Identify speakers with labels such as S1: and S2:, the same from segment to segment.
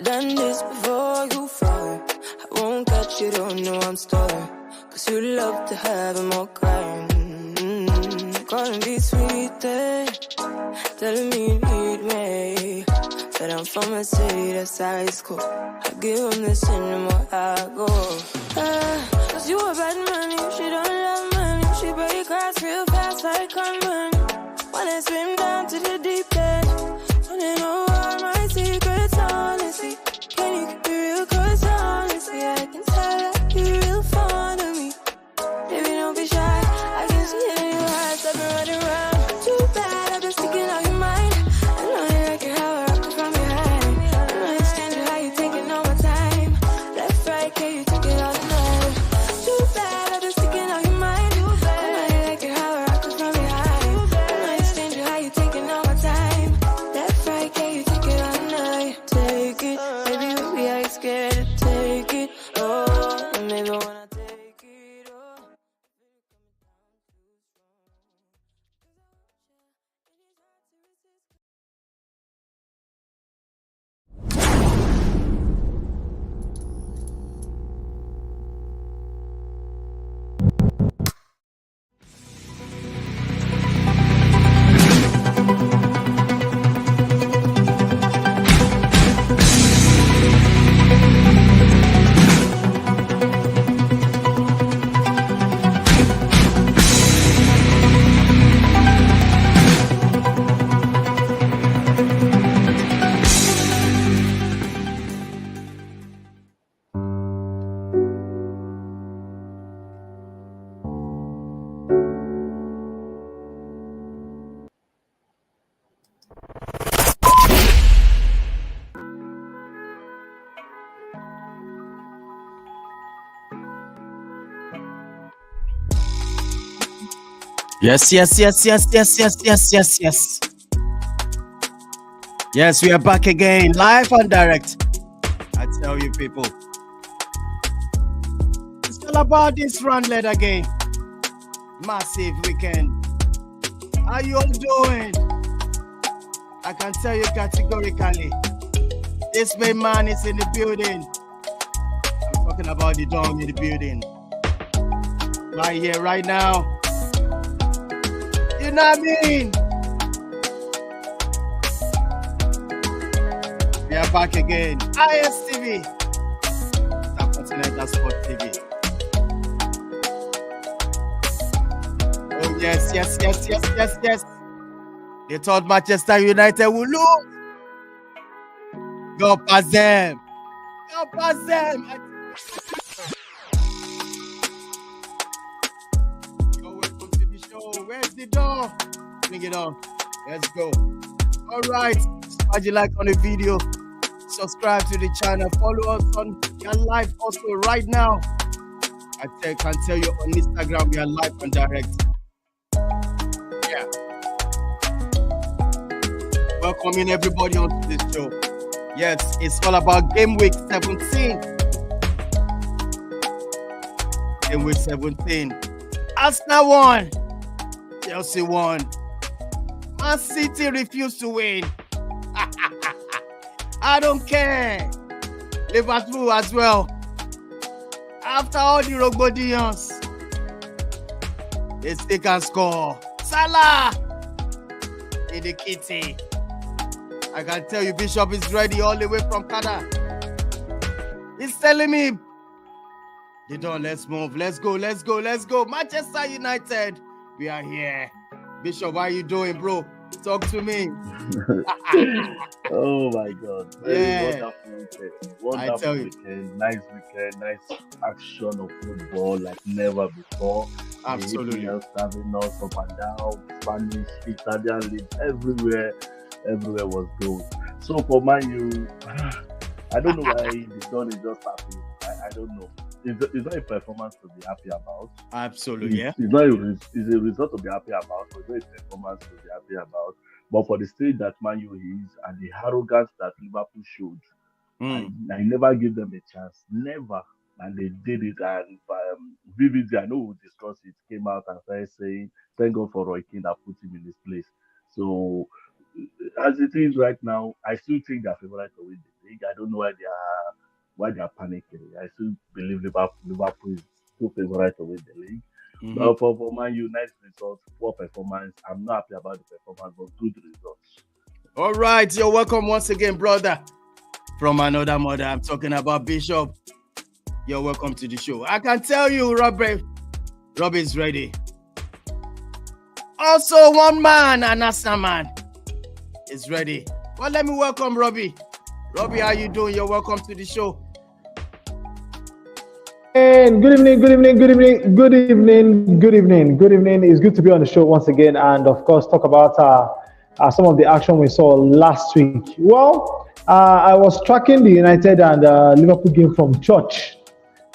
S1: done this before, you fall. I won't catch you, don't know I'm stalling. Cause you love to have them all crying. Calling me sweet, telling me you need me. But I'm from a city that's high school. I give them this anymore, I go. Cause you a bad man, she don't love money. She break grass real fast like conman. Wanna swim down to the deep end. Wanna know all my secrets, honestly. Can you keep it real? Cause honestly, I can tell that you're real fond of me. Baby, don't be shy, I can see it in your eyes. I've been running around. Too bad, I've been sticking out your mind. I know you like it how I rock it from behind. I don't understand you, how you taking all my time. Left, right, can you take it all night? Too bad, I've been sticking out your mind. I know you like it how I rock it from behind. I don't understand you, how you taking all my time. Left, right, can you take it all night? Take it, baby, I ain't scared to take it. Oh, and maybe when I take it, oh.
S2: Yes. Yes, we are back again, live and direct. I tell you, people, it's all about this run-led again. Massive weekend. How you all doing? I can tell you categorically, this main man is in the building. I'm talking about the Don in the building. Right here, right now. You know what I mean? We are back again. ISTV. Continental Sport TV. Oh, yes. They thought Manchester United would lose. Go past them. Welcome to the show. Where's the door? Bring it on. Let's go. All right. Smash the like on the video. Subscribe to the channel. Follow us on your live also right now. I can tell you on Instagram we are live and direct. Yeah. Welcoming everybody onto this show. Yes, it's all about Game Week 17. Game Week 17. Arsenal won. Chelsea won. Man City refused to win. I don't care. Liverpool as well. After all the Rogbodians, they still can score. Salah in the kitty. I can tell you Bishop is ready all the way from Canada. He's telling me, they don't, let's move. Let's go. Manchester United, we are here. Bishop, how you doing, bro? Talk to me.
S3: Oh my God. Very wonderful
S2: I tell you.
S3: weekend. Nice weekend. Nice action of football like never before.
S2: Absolutely.
S3: The EPL serving us up and down. Spanish, Italian leagues, everywhere was good. So for Man U, I don't know why the Don is just happy. I don't know. It's not a performance to be happy about.
S2: Absolutely, yeah.
S3: It's not it's a result to be happy about, but it's not a performance to be happy about. But for the state that Man U is and the arrogance that Liverpool showed, I never gave them a chance. Never. And they did it. And vividly, I know we'll discuss it, came out and started saying, thank God for Roy Keane that put him in his place. So, as it is right now, I still think they're favourite to win the league. I don't know why they are panicking. I still believe Liverpool is still favourite to win the league. But for Man United results, poor performance. I'm not happy about the performance, but good results.
S2: All right, you're welcome once again, brother. From another mother, I'm talking about Bishop. You're welcome to the show. I can tell you, Robbie's ready. Also, one man, an Arsenal man, is ready. Well, let me welcome Robbie. Robbie, how you doing? You're welcome to the show.
S4: And good evening. It's good to be on the show once again, and of course, talk about some of the action we saw last week. Well, I was tracking the United and Liverpool game from church,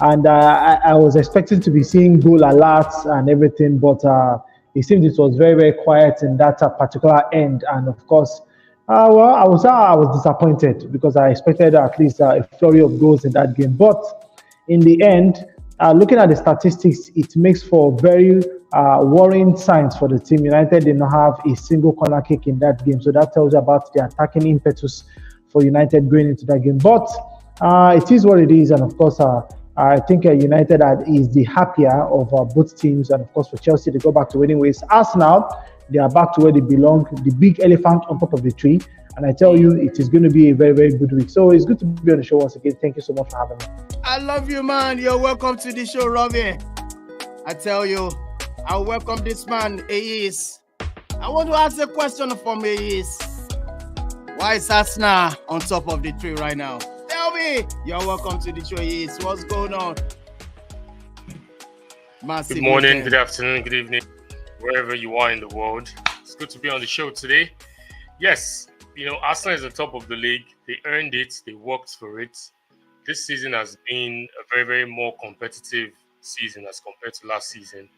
S4: and I was expecting to be seeing goal alerts and everything, but it seemed it was very, very quiet in that particular end. And of course, I was disappointed because I expected at least a flurry of goals in that game. But in the end, looking at the statistics, it makes for very worrying signs for the team. United did not have a single corner kick in that game, so that tells you about the attacking impetus for United going into that game. But it is what it is, and of course, I think United is the happier of both teams, and of course for Chelsea, they go back to winning ways. Arsenal, they are back to where they belong, the big elephant on top of the tree. And I tell you, it is going to be a very, very good week. So it's good to be on the show once again. Thank you so much for having me.
S2: I love you, man. You're welcome to the show, Robbie. I tell you, I welcome this man, Ayis. I want to ask a question from Ayis. Why is Arsenal on top of the tree right now? Tell me. You're welcome to the show, Ayis. What's going on?
S5: Good morning, good afternoon, good evening, wherever you are in the world. It's good to be on the show today. Yes. You know, Arsenal is on top of the league. They earned it. They worked for it. This season has been a very, very more competitive season as compared to last season.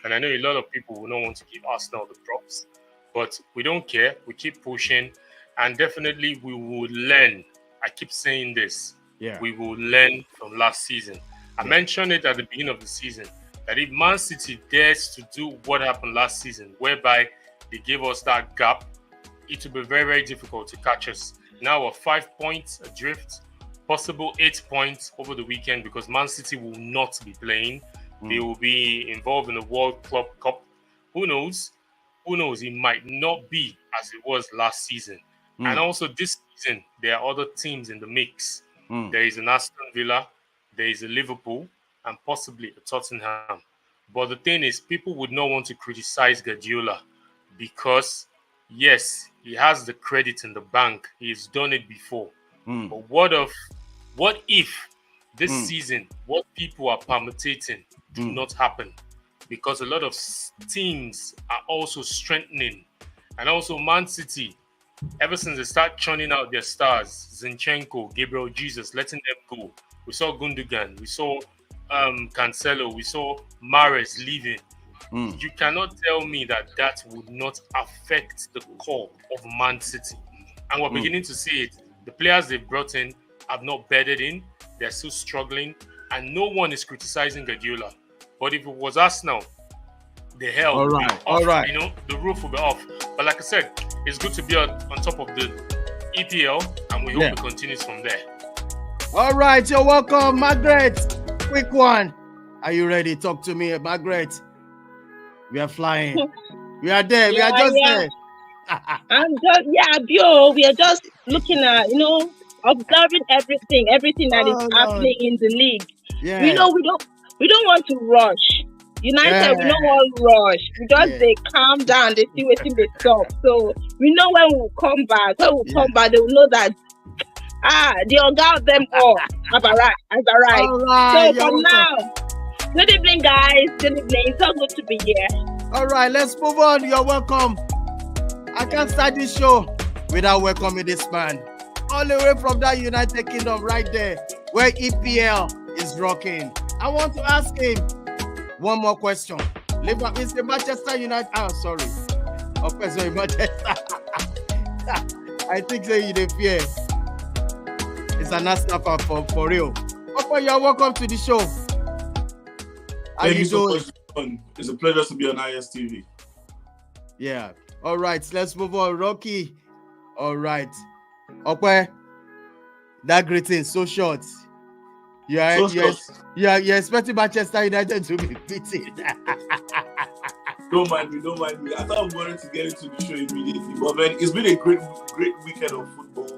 S5: And I know a lot of people will not want to give Arsenal the props, but we don't care. We keep pushing, and definitely we will learn. I keep saying this. Yeah. We will learn from last season. I mentioned it at the beginning of the season that if Man City dares to do what happened last season, whereby they gave us that gap, it will be very, very difficult to catch us. Now we're 5 points adrift, possible 8 points over the weekend because Man City will not be playing. They will be involved in the World Club Cup. Who knows? Who knows? It might not be as it was last season. And also this season, there are other teams in the mix. There is an Aston Villa, there is a Liverpool, and possibly a Tottenham. But the thing is, people would not want to criticize Guardiola because yes, he has the credit in the bank. He's done it before. But what if this season, what people are permutating do not happen? Because a lot of teams are also strengthening. And also Man City, ever since they start churning out their stars, Zinchenko, Gabriel Jesus, letting them go. We saw Gundogan, we saw Cancelo, we saw Mahrez leaving. You cannot tell me that would not affect the core of Man City. And we're beginning to see it. The players they've brought in have not bedded in. They're still struggling. And no one is criticizing Guardiola. But if it was Arsenal, the hell would be off. All right. You know, the roof will be off. But like I said, it's good to be on top of the EPL. And we hope it continues from there.
S2: All right. You're welcome, Margaret. Quick one. Are you ready? Talk to me, Margaret. We are flying. We are there. We are just there.
S6: We are just looking at, observing everything that is happening in the league. Yeah. We don't want to rush. United, we don't want to rush. We just they calm down. They see waiting they stop. So we know when we'll come back. When we'll come back, they will know that the organ them all have arrived.
S2: All right.
S6: So for now. Good evening, guys. Good evening. It's so good to be here.
S2: All right, let's move on. You're welcome. I can't start this show without welcoming this man. All the way from that United Kingdom right there, where EPL is rocking. I want to ask him one more question. Is the Manchester United... sorry. Of course, Manchester. I think so you the fear. It's an Arsenal fan for real. Okay, you're welcome to the show.
S7: Thank you so much. It's a pleasure to be on ISTV.
S2: Yeah. All right. Let's move on. Rocky. All right. Okay. That greeting so short. You're expecting Manchester United to be beaten.
S7: Don't mind me. I thought I wanted to get into the show immediately, but man, it's been a great weekend of football.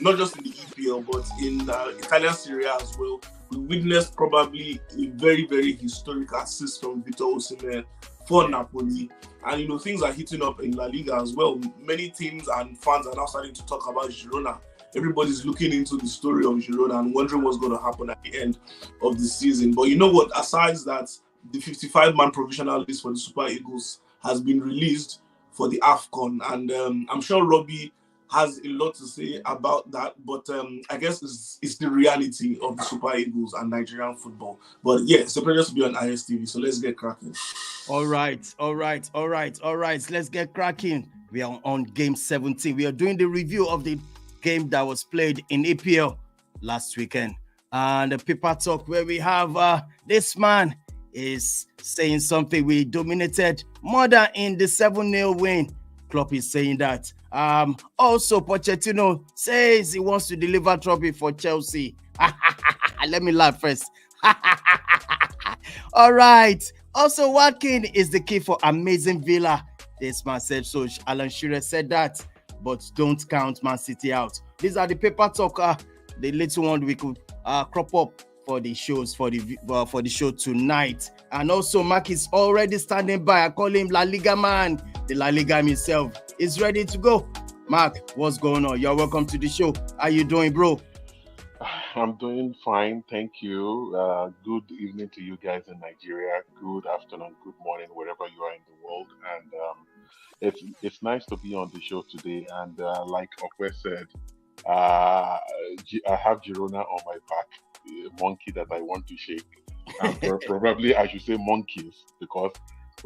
S7: Not just in the EPL, but in Italian Serie A as well. We witnessed probably a very, very historic assist from Victor Osimhen for Napoli, and things are heating up in La Liga as well. Many teams and fans are now starting to talk about Girona. Everybody's looking into the story of Girona and wondering what's going to happen at the end of the season. But you know what? Aside that, the 55-man provisional list for the Super Eagles has been released for the AFCON, and I'm sure Robbie has a lot to say about that, but I guess it's the reality of the Super Eagles and Nigerian football. But yeah, it's a pleasure to be on ISTV, so let's get cracking.
S2: All right. Let's get cracking. We are on game 17. We are doing the review of the game that was played in EPL last weekend. And the paper talk where we have this man is saying something. We dominated more than in the 7-0 win. Klopp is saying that. Also, Pochettino says he wants to deliver trophy for Chelsea. Let me laugh first. All right. Also, Watkins is the key for amazing Villa. This man said so. Alan Shearer said that, but don't count Man City out. These are the paper talk. The little one we could crop up for the shows for the show tonight. And also, Mark is already standing by. I call him La Liga man. The La Liga himself is ready to go. Mark, what's going on? You're welcome to the show. How you doing, bro?
S8: I'm doing fine, thank you. Good evening to you guys in Nigeria. Good afternoon, good morning, wherever you are in the world. And it's nice to be on the show today. And like Okwe said, I have Girona on my back, a monkey that I want to shake. And probably I should say monkeys, because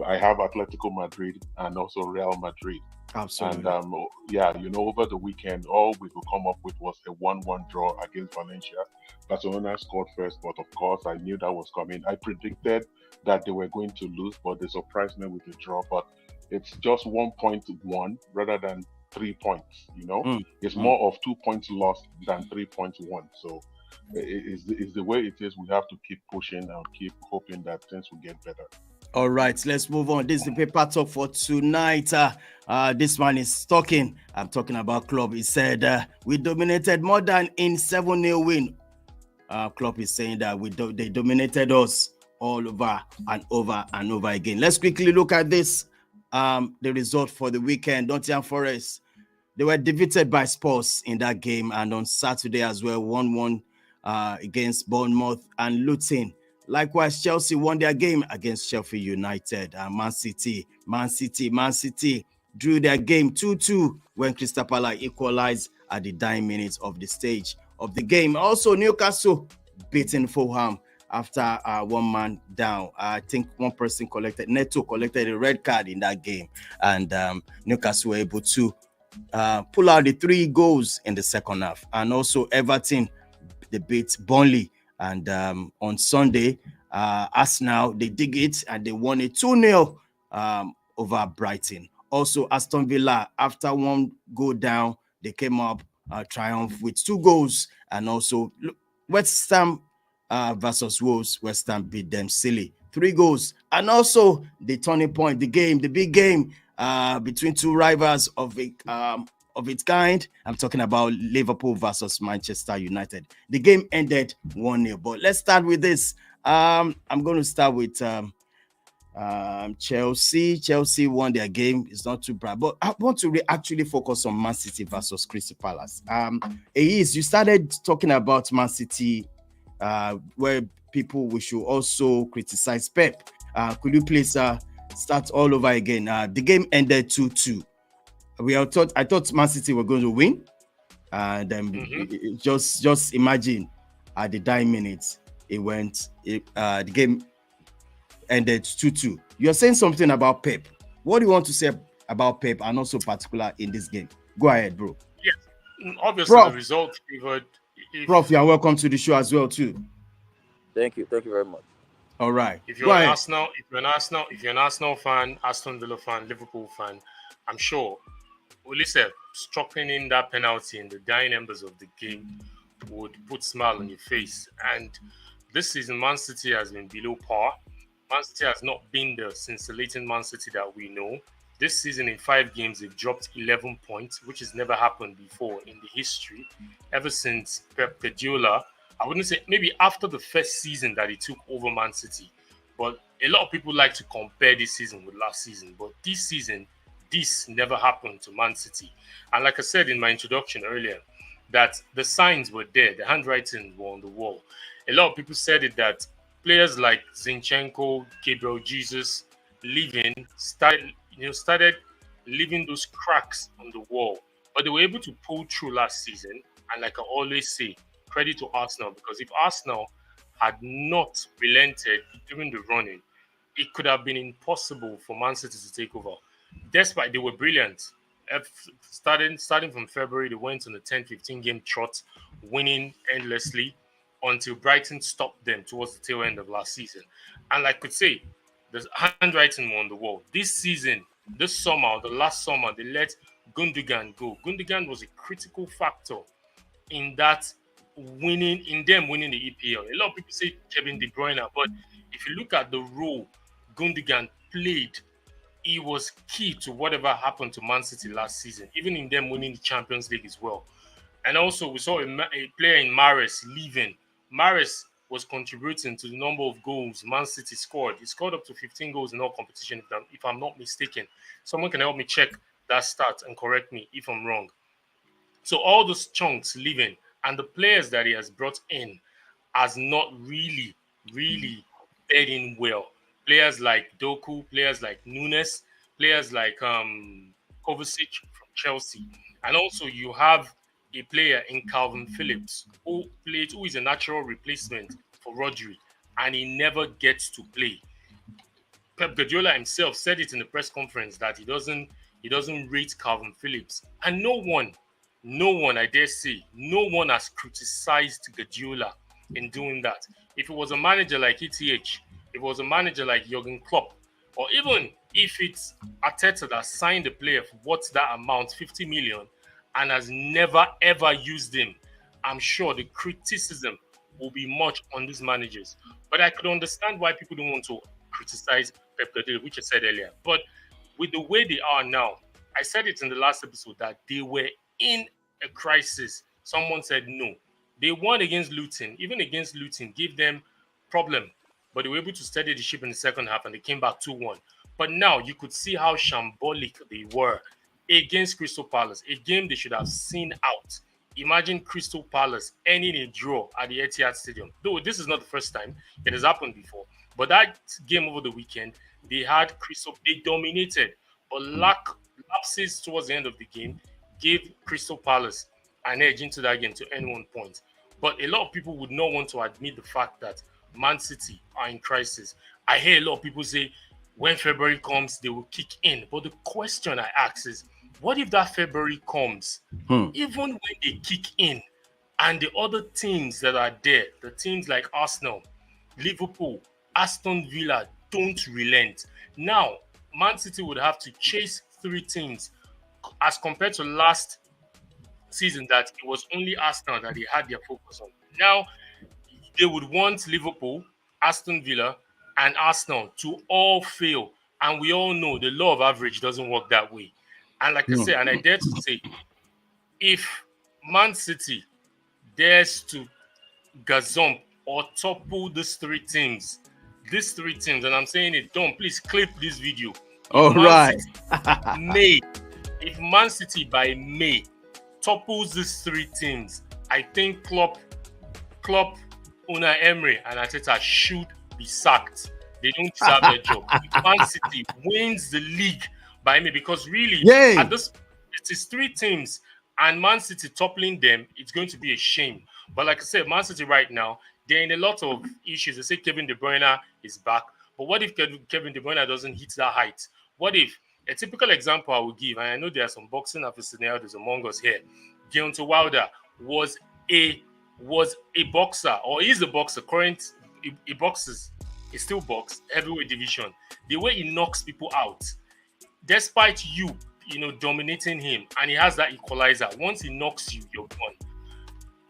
S8: I have Atletico Madrid and also Real Madrid.
S2: Absolutely.
S8: And over the weekend, all we could come up with was a 1-1 draw against Valencia. Barcelona scored first, but of course I knew that was coming. I predicted that they were going to lose, but they surprised me with the draw. But it's just 1 point won rather than 3 points. It's more of 2 points lost than 3 points won. So it's the way it is. We have to keep pushing and keep hoping that things will get better.
S2: All right, let's move on. This is the paper talk for tonight. This man is talking. I'm talking about Klopp. He said, we dominated more than in 7-0 win. Klopp is saying that they dominated us all over and over and over again. Let's quickly look at this. The result for the weekend. Nottingham Forest, they were defeated by Spurs in that game. And on Saturday as well, 1-1 against Bournemouth and Luton. Likewise, Chelsea won their game against Sheffield United. Man City drew their game 2-2 when Crystal Palace equalized at the dying minutes of the stage of the game. Also, Newcastle beating Fulham after 1 man down. I think one person Neto collected a red card in that game. And Newcastle were able to pull out the 3 goals in the second half. And also, Everton, they beat Burnley. And on Sunday, Arsenal, they dig it and they won a 2-0 over Brighton. Also, Aston Villa, after 1 goal down, they came up triumph with 2 goals. And also, West Ham versus Wolves, West Ham beat them silly 3 goals. And also, the turning point, the big game between 2 rivals of its kind. I'm talking about Liverpool versus Manchester United. The game ended 1-0. But let's start with this. I'm going to start with Chelsea. Chelsea won their game. It's not too bad. But I want to actually focus on Man City versus Crystal Palace. You started talking about Man City, where we should also criticize Pep. Could you please start all over again? The game ended 2-2. I thought Man City were going to win, and then just imagine at the dying minutes the game ended 2-2. You're saying something about Pep. What do you want to say about Pep, and also particular in this game? Go ahead, bro.
S5: Yes, obviously Prof, the result favored.
S2: Prof, you are welcome to the show as well too.
S9: Thank you very much.
S2: All right.
S5: If you're an Arsenal fan, Aston Villa fan, Liverpool fan, I'm sure Olise struggling in that penalty in the dying embers of the game would put smile on your face. And this season, Man City has been below par. Man City has not been the scintillating Man City that we know. This season, in 5 games, they've dropped 11 points, which has never happened before in the history. Ever since Pep Guardiola, I wouldn't say maybe after the first season that he took over Man City, but a lot of people like to compare this season with last season. But this season, this never happened to Man City. And like I said in my introduction earlier, that the signs were there, the handwriting were on the wall. A lot of people said it that players like Zinchenko, Gabriel Jesus, started leaving those cracks on the wall. But they were able to pull through last season. And like I always say, credit to Arsenal, because if Arsenal had not relented during the running, it could have been impossible for Man City to take over. Despite they were brilliant. Starting from February, they went on a 10-15 game trot, winning endlessly until Brighton stopped them towards the tail end of last season. And like I could say, there's handwriting on the wall. This season, the last summer, they let Gundogan go. Gundogan was a critical factor in that winning the EPL. A lot of people say Kevin De Bruyne, but if you look at the role Gundogan played, he was key to whatever happened to Man City last season, even in them winning the Champions League as well. And also, we saw a player in Mahrez leaving. Mahrez was contributing to the number of goals Man City scored. He scored up to 15 goals in all competition, if I'm not mistaken. Someone can help me check that stat and correct me if I'm wrong. So all those chunks leaving, and the players that he has brought in has not really bed in well. Players like Doku, players like Nunes, players like Kovacic from Chelsea. And also you have a player in Calvin Phillips who is a natural replacement for Rodri, and he never gets to play. Pep Guardiola himself said it in the press conference that he doesn't rate Calvin Phillips. And no one, I dare say, no one has criticized Guardiola in doing that. If it was a manager like ETH, if it was a manager like Jurgen Klopp, or even if it's Arteta that signed a player for what's that amount, 50 million, and has never ever used him, I'm sure the criticism will be much on these managers. But I could understand why people don't want to criticize Pep Guardiola, which I said earlier. But with the way they are now, I said it in the last episode that they were in a crisis. Someone said no. They won against Luton. Even against Luton, gave them problem. But they were able to steady the ship in the second half and they came back 2-1. But now you could see how shambolic they were against Crystal Palace, a game they should have seen out. Imagine Crystal Palace ending a draw at the Etihad Stadium. Though this is not the first time, it has happened before. But that game over the weekend, they dominated. But lapses towards the end of the game gave Crystal Palace an edge into that game to end 1 point. But a lot of people would not want to admit the fact that Man City are in crisis. I hear a lot of people say when February comes, they will kick in. But the question I ask is, what if that February comes, even when they kick in, and the other teams that are there, the teams like Arsenal, Liverpool, Aston Villa, don't relent? Now, Man City would have to chase 3 teams as compared to last season that it was only Arsenal that they had their focus on. Now, they would want Liverpool, Aston Villa, and Arsenal to all fail. And we all know the law of average doesn't work that way. And like I say, and I dare to say, if Man City dares to gazump or topple these 3 teams, and I'm saying it, don't please clip this video.
S2: All right.
S5: If Man City by May topples these 3 teams, I think Klopp, Unai Emery, and Arteta should be sacked. They don't deserve their job. If Man City wins the league by May, because really, at this, it is 3 teams, and Man City toppling them, it's going to be a shame. But like I said, Man City right now, they're in a lot of issues. They say Kevin De Bruyne is back. But what if Kevin De Bruyne doesn't hit that height? What if, a typical example I will give, and I know there are some boxing aficionados among us here, Deontay Wilder was a boxer, or is a boxer, he boxes, he still boxes, heavyweight division. The way he knocks people out, despite you dominating him, and he has that equalizer. Once he knocks you, you're gone.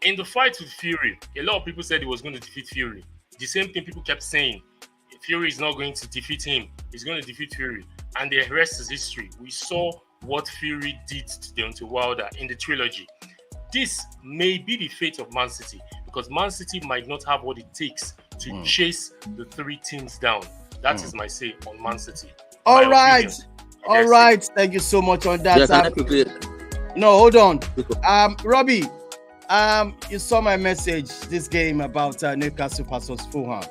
S5: in the fight with Fury, a lot of people said he was going to defeat Fury. The same thing people kept saying. Fury is not going to defeat him. He's going to defeat Fury. And the rest is history. We saw what Fury did to Deontay Wilder in the trilogy. This may be the fate of Man City, because Man City might not have what it takes to chase the 3 teams down. That is my say on Man City.
S2: All right. Thank you so much on that.
S9: Yeah, can I quickly...
S2: No, hold on. Robbie, you saw my message this game about Newcastle versus Fulham.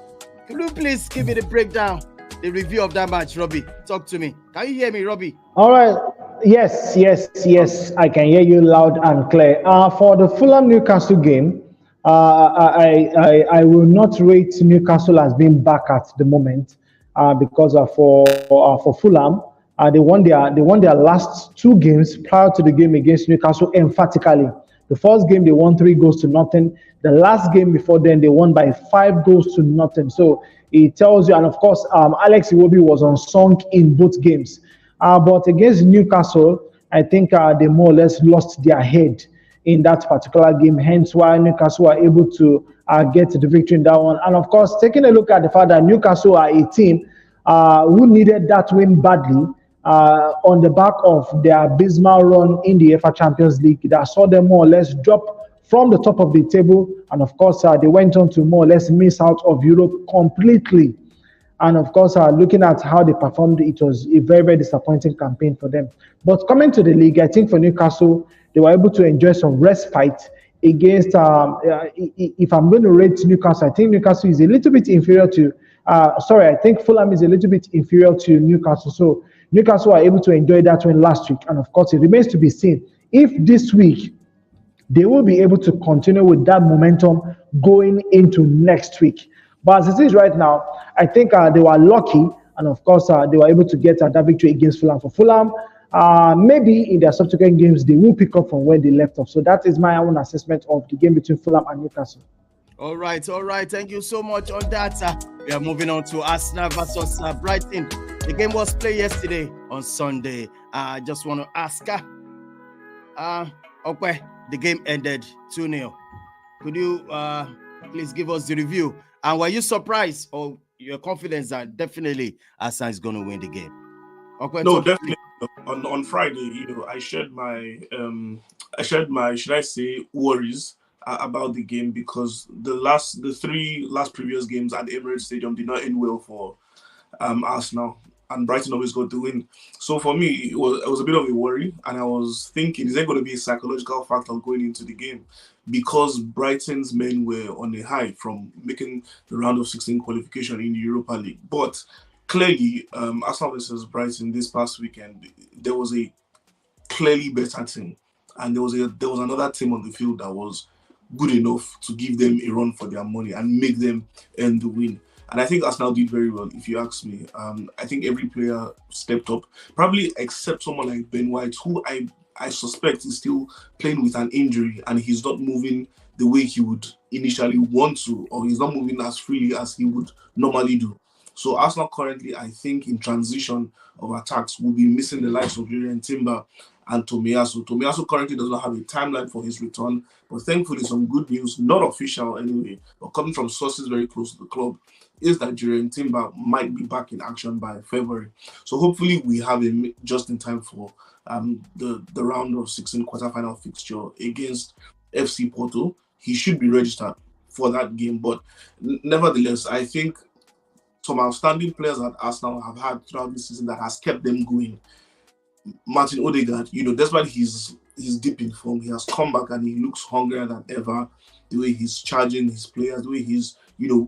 S2: Could you please give me the breakdown, the review of that match, Robbie? Talk to me. Can you hear me, Robbie?
S4: All right. Yes. I can hear you loud and clear. For the Fulham Newcastle game, I will not rate Newcastle as being back at the moment because for Fulham, they won their last 2 games prior to the game against Newcastle emphatically. The first game they won 3-0. The last game before then they won by 5-0. So it tells you, and of course, Alex Iwobi was unsung in both games. But against Newcastle, I think they more or less lost their head in that particular game. Hence why Newcastle were able to get the victory in that one. And of course, taking a look at the fact that Newcastle are a team who needed that win badly. On the back of their abysmal run in the UEFA Champions League, that saw them more or less drop from the top of the table, and of course they went on to more or less miss out of Europe completely. And of course, looking at how they performed, it was a very, very disappointing campaign for them. But coming to the league, I think for Newcastle, they were able to enjoy some respite against, if I'm going to rate Newcastle, I think Newcastle is a little bit inferior to, I think Fulham is a little bit inferior to Newcastle. So Newcastle are able to enjoy that win last week. And of course, it remains to be seen if this week they will be able to continue with that momentum going into next week. But as it is right now, I think they were lucky. And of course, they were able to get that victory against Fulham. For Fulham, maybe in their subsequent games, they will pick up from where they left off. So that is my own assessment of the game between Fulham and Newcastle.
S2: All right. Thank you so much on that. We are moving on to Arsenal versus Brighton. The game was played yesterday on Sunday. I just want to ask okay, the game ended 2-0. Could you please give us the review? And were you surprised or your confidence that definitely Arsenal is going to win the game? Okay,
S7: no, definitely. On Friday, I shared my should I say worries about the game, because the 3 last previous games at the Emirates Stadium did not end well for Arsenal, and Brighton always got the win. So for me, it was a bit of a worry, and I was thinking, is there going to be a psychological factor going into the game? Because Brighton's men were on a high from making the round of 16 qualification in the Europa League. But clearly, Arsenal versus Brighton this past weekend, there was a clearly better team, and there was another team on the field that was good enough to give them a run for their money and make them earn the win. And I think Arsenal did very well, if you ask me. I think every player stepped up, probably except someone like Ben White, who I suspect is still playing with an injury and he's not moving the way he would initially want to, or he's not moving as freely as he would normally do. So Arsenal currently, I think, in transition of attacks, will be missing the likes of Jurgen Timber and Tomiyasu. Tomiyasu currently does not have a timeline for his return, but thankfully some good news, not official anyway, but coming from sources very close to the club, is that Jurgen Timber might be back in action by February. So hopefully we have him just in time for the round of 16 quarterfinal fixture against FC Porto. He should be registered for that game, but nevertheless, I think some outstanding players that Arsenal have had throughout this season that has kept them going. Martin Odegaard, despite his deep in form, he has come back and he looks hungrier than ever. The way he's charging his players, the way he's,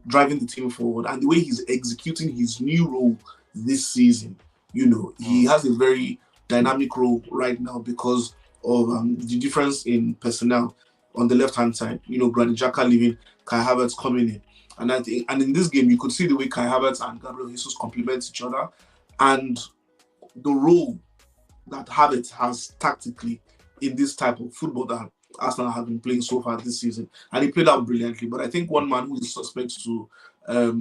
S7: driving the team forward, and the way he's executing his new role this season. He has a very dynamic role right now because of the difference in personnel on the left-hand side. Granit Xhaka leaving, Kai Havertz coming in. And in this game, you could see the way Kai Havertz and Gabriel Jesus complement each other, and the role that Havertz has tactically in this type of football that Arsenal have been playing so far this season. And he played out brilliantly. But I think one man who is suspect to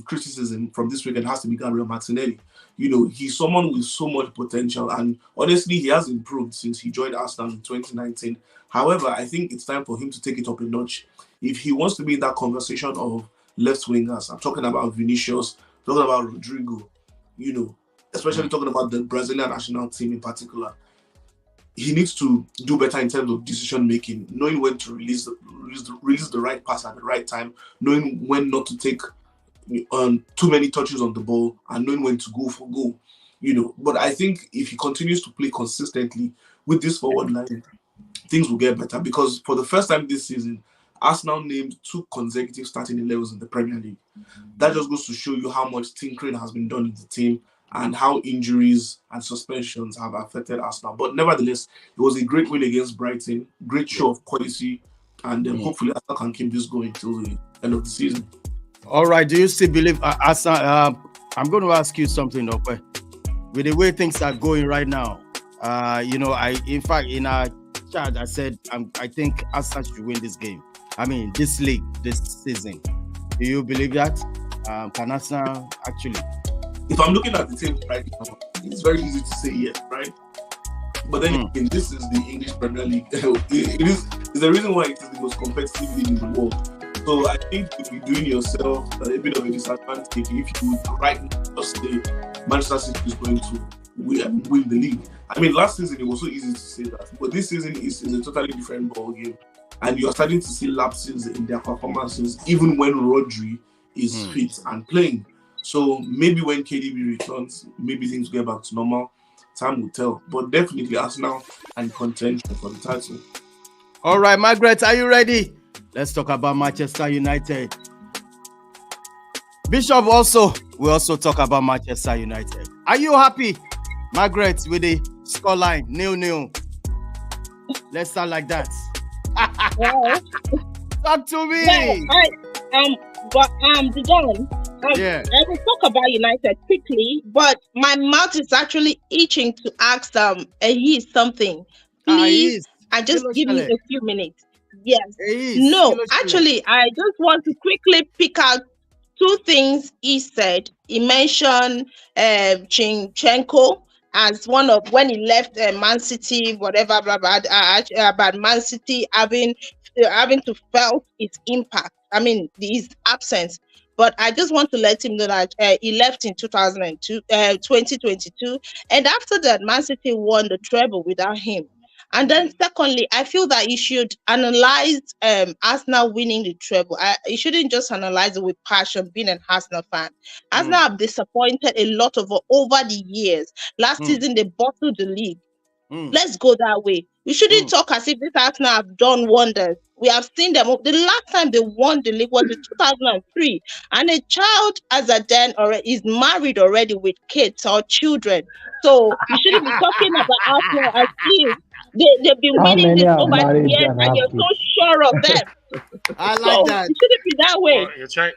S7: criticism from this weekend has to be Gabriel Martinelli. You know, he's someone with so much potential, and honestly, he has improved since he joined Arsenal in 2019. However, I think it's time for him to take it up a notch. If he wants to be in that conversation of left wingers, I'm talking about Vinicius, talking about Rodrigo, you know, especially talking about the Brazilian national team in particular, he needs to do better in terms of decision making, knowing when to release the right pass at the right time, knowing when not to take too many touches on the ball, and knowing when to go for goal. You know, but I think if he continues to play consistently with this forward line, things will get better, because for the first time this season, Arsenal named 2 consecutive starting 11s in the Premier League. That just goes to show you how much tinkering has been done in the team and how injuries and suspensions have affected Arsenal. But nevertheless, it was a great win against Brighton, great show of quality, and hopefully Arsenal can keep this going till the end of the season.
S2: All right, do you still believe Arsenal? I'm going to ask you something, Okwe. With the way things are going right now, in fact, in our chat, I said I think Arsenal should win this game. I mean, this league, this season. Do you believe that? Can Arsenal actually?
S7: If I'm looking at the team right now, it's very easy to say yes, right? But then again, this is the English Premier League. It's the reason why it is the most competitive league in the world. So I think if you're doing yourself a bit of a disadvantage if you would right now just say Manchester City is going to win the league. I mean, last season it was so easy to say that, but this season is a totally different ball game, and you're starting to see lapses in their performances, even when Rodri is fit and playing. So maybe when KDB returns, maybe things get back to normal. Time will tell. But definitely Arsenal and contention for the title.
S2: All right, Margaret, are you ready? Let's talk about Manchester United. Bishop will also talk about Manchester United. Are you happy, Margaret, with the scoreline 0-0? Let's start like that.
S6: Well,
S2: talk to me.
S6: I will talk about United quickly, but my mouth is actually itching to ask something. Please, just give me a few minutes. Yes. No, actually, I just want to quickly pick out 2 things he said. He mentioned Zinchenko as one of when he left Man City, whatever, blah, blah, about Man City having to felt its impact. I mean, his absence. But I just want to let him know that he left in 2022. And after that, Man City won the treble without him. And then secondly, I feel that he should analyze Arsenal winning the treble. He shouldn't just analyze it with passion, being an Arsenal fan. Arsenal have disappointed a lot over the years. Last season, they bottled the league. Let's go that way. We shouldn't talk as if this Arsenal have done wonders. We have seen them. The last time they won the league was in 2003. And a child as a then is married already with kids or children. So you shouldn't be talking about Arsenal as if they've been winning this over the years and you're so sure of them.
S2: I like that.
S6: It shouldn't be that way.
S5: You're trying.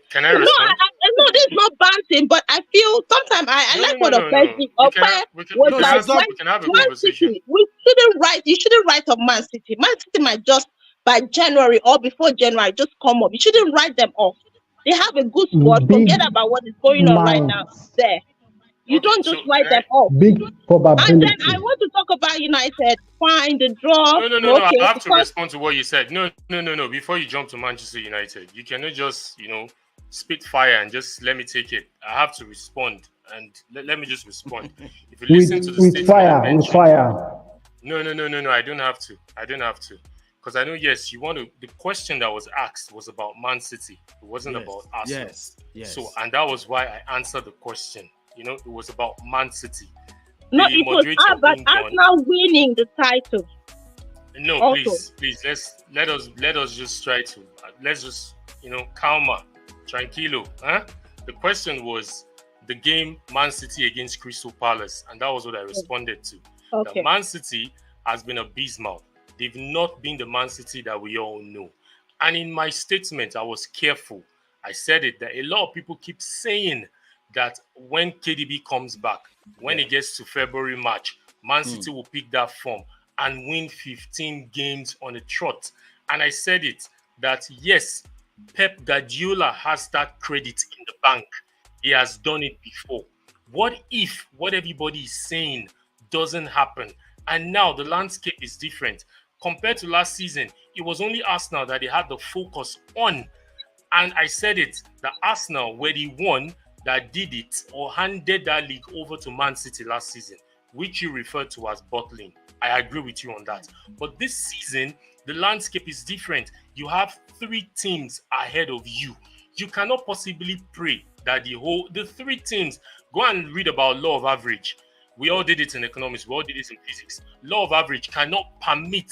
S5: Can I respond?
S6: No, this is not bouncing, but I feel sometimes I like what offensive.
S5: We can have a conversation.
S6: You shouldn't write of Man City. Man City might just by January or before January just come up. You shouldn't write them off. They have a good squad. Forget about what is going on right now there. You don't just write them off.
S4: Big probability.
S6: And then I want to talk about United. Fine, the draw.
S5: No. I have to respond to what you said. No. Before you jump to Manchester United, you cannot just, spit fire and just let me take it. I have to respond, and let me just respond. If you listen to the
S4: with fire.
S5: No. I don't have to. Because I know, yes, you want to. The question that was asked was about Man City. It wasn't about Arsenal.
S2: Yes.
S5: So, and that was why I answered the question. It was about Man City.
S6: No, it was about Arsenal winning the title.
S5: No,
S6: also.
S5: please, let us just try to let's just calmer, tranquilo. The question was the game Man City against Crystal Palace, and that was what I responded to.
S6: Okay.
S5: The Man City has been abysmal. They've not been the Man City that we all know. And in my statement, I was careful. I said it that a lot of people keep saying that when KDB comes back, when it gets to February, March, Man City will pick that form and win 15 games on a trot. And I said it that, yes, Pep Guardiola has that credit in the bank. He has done it before. What if what everybody is saying doesn't happen? And now the landscape is different. Compared to last season, it was only Arsenal that they had the focus on. And I said it, the Arsenal were the one that did it or handed that league over to Man City last season, which you referred to as bottling. I agree with you on that. But this season, the landscape is different. You have 3 teams ahead of you. You cannot possibly pray that the 3 teams, go and read about law of average. We all did it in economics. We all did it in physics. Law of average cannot permit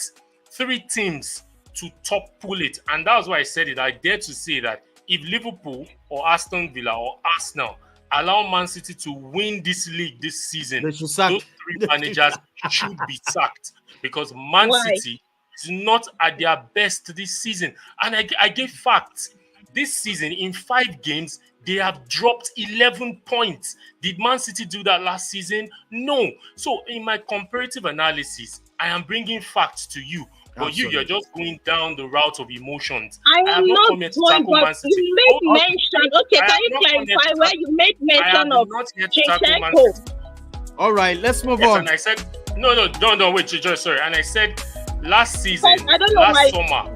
S5: 3 teams to top pull it. And that's why I said it. I dare to say that if Liverpool or Aston Villa or Arsenal allow Man City to win this league this season, those 3 managers should be sacked, because Man City is not at their best this season. And I gave facts. This season, in 5 games, they have dropped 11 points. Did Man City do that last season? No. So in my comparative analysis, I am bringing facts to you. But
S2: Absolutely.
S5: you're just going down the route of emotions.
S6: I am not going, but you made mention. Okay, can you clarify where you made mention of Zinchenko?
S2: All right, let's move on.
S5: And I said, no, wait, just sorry. And I said, last season,
S6: I don't know
S5: summer,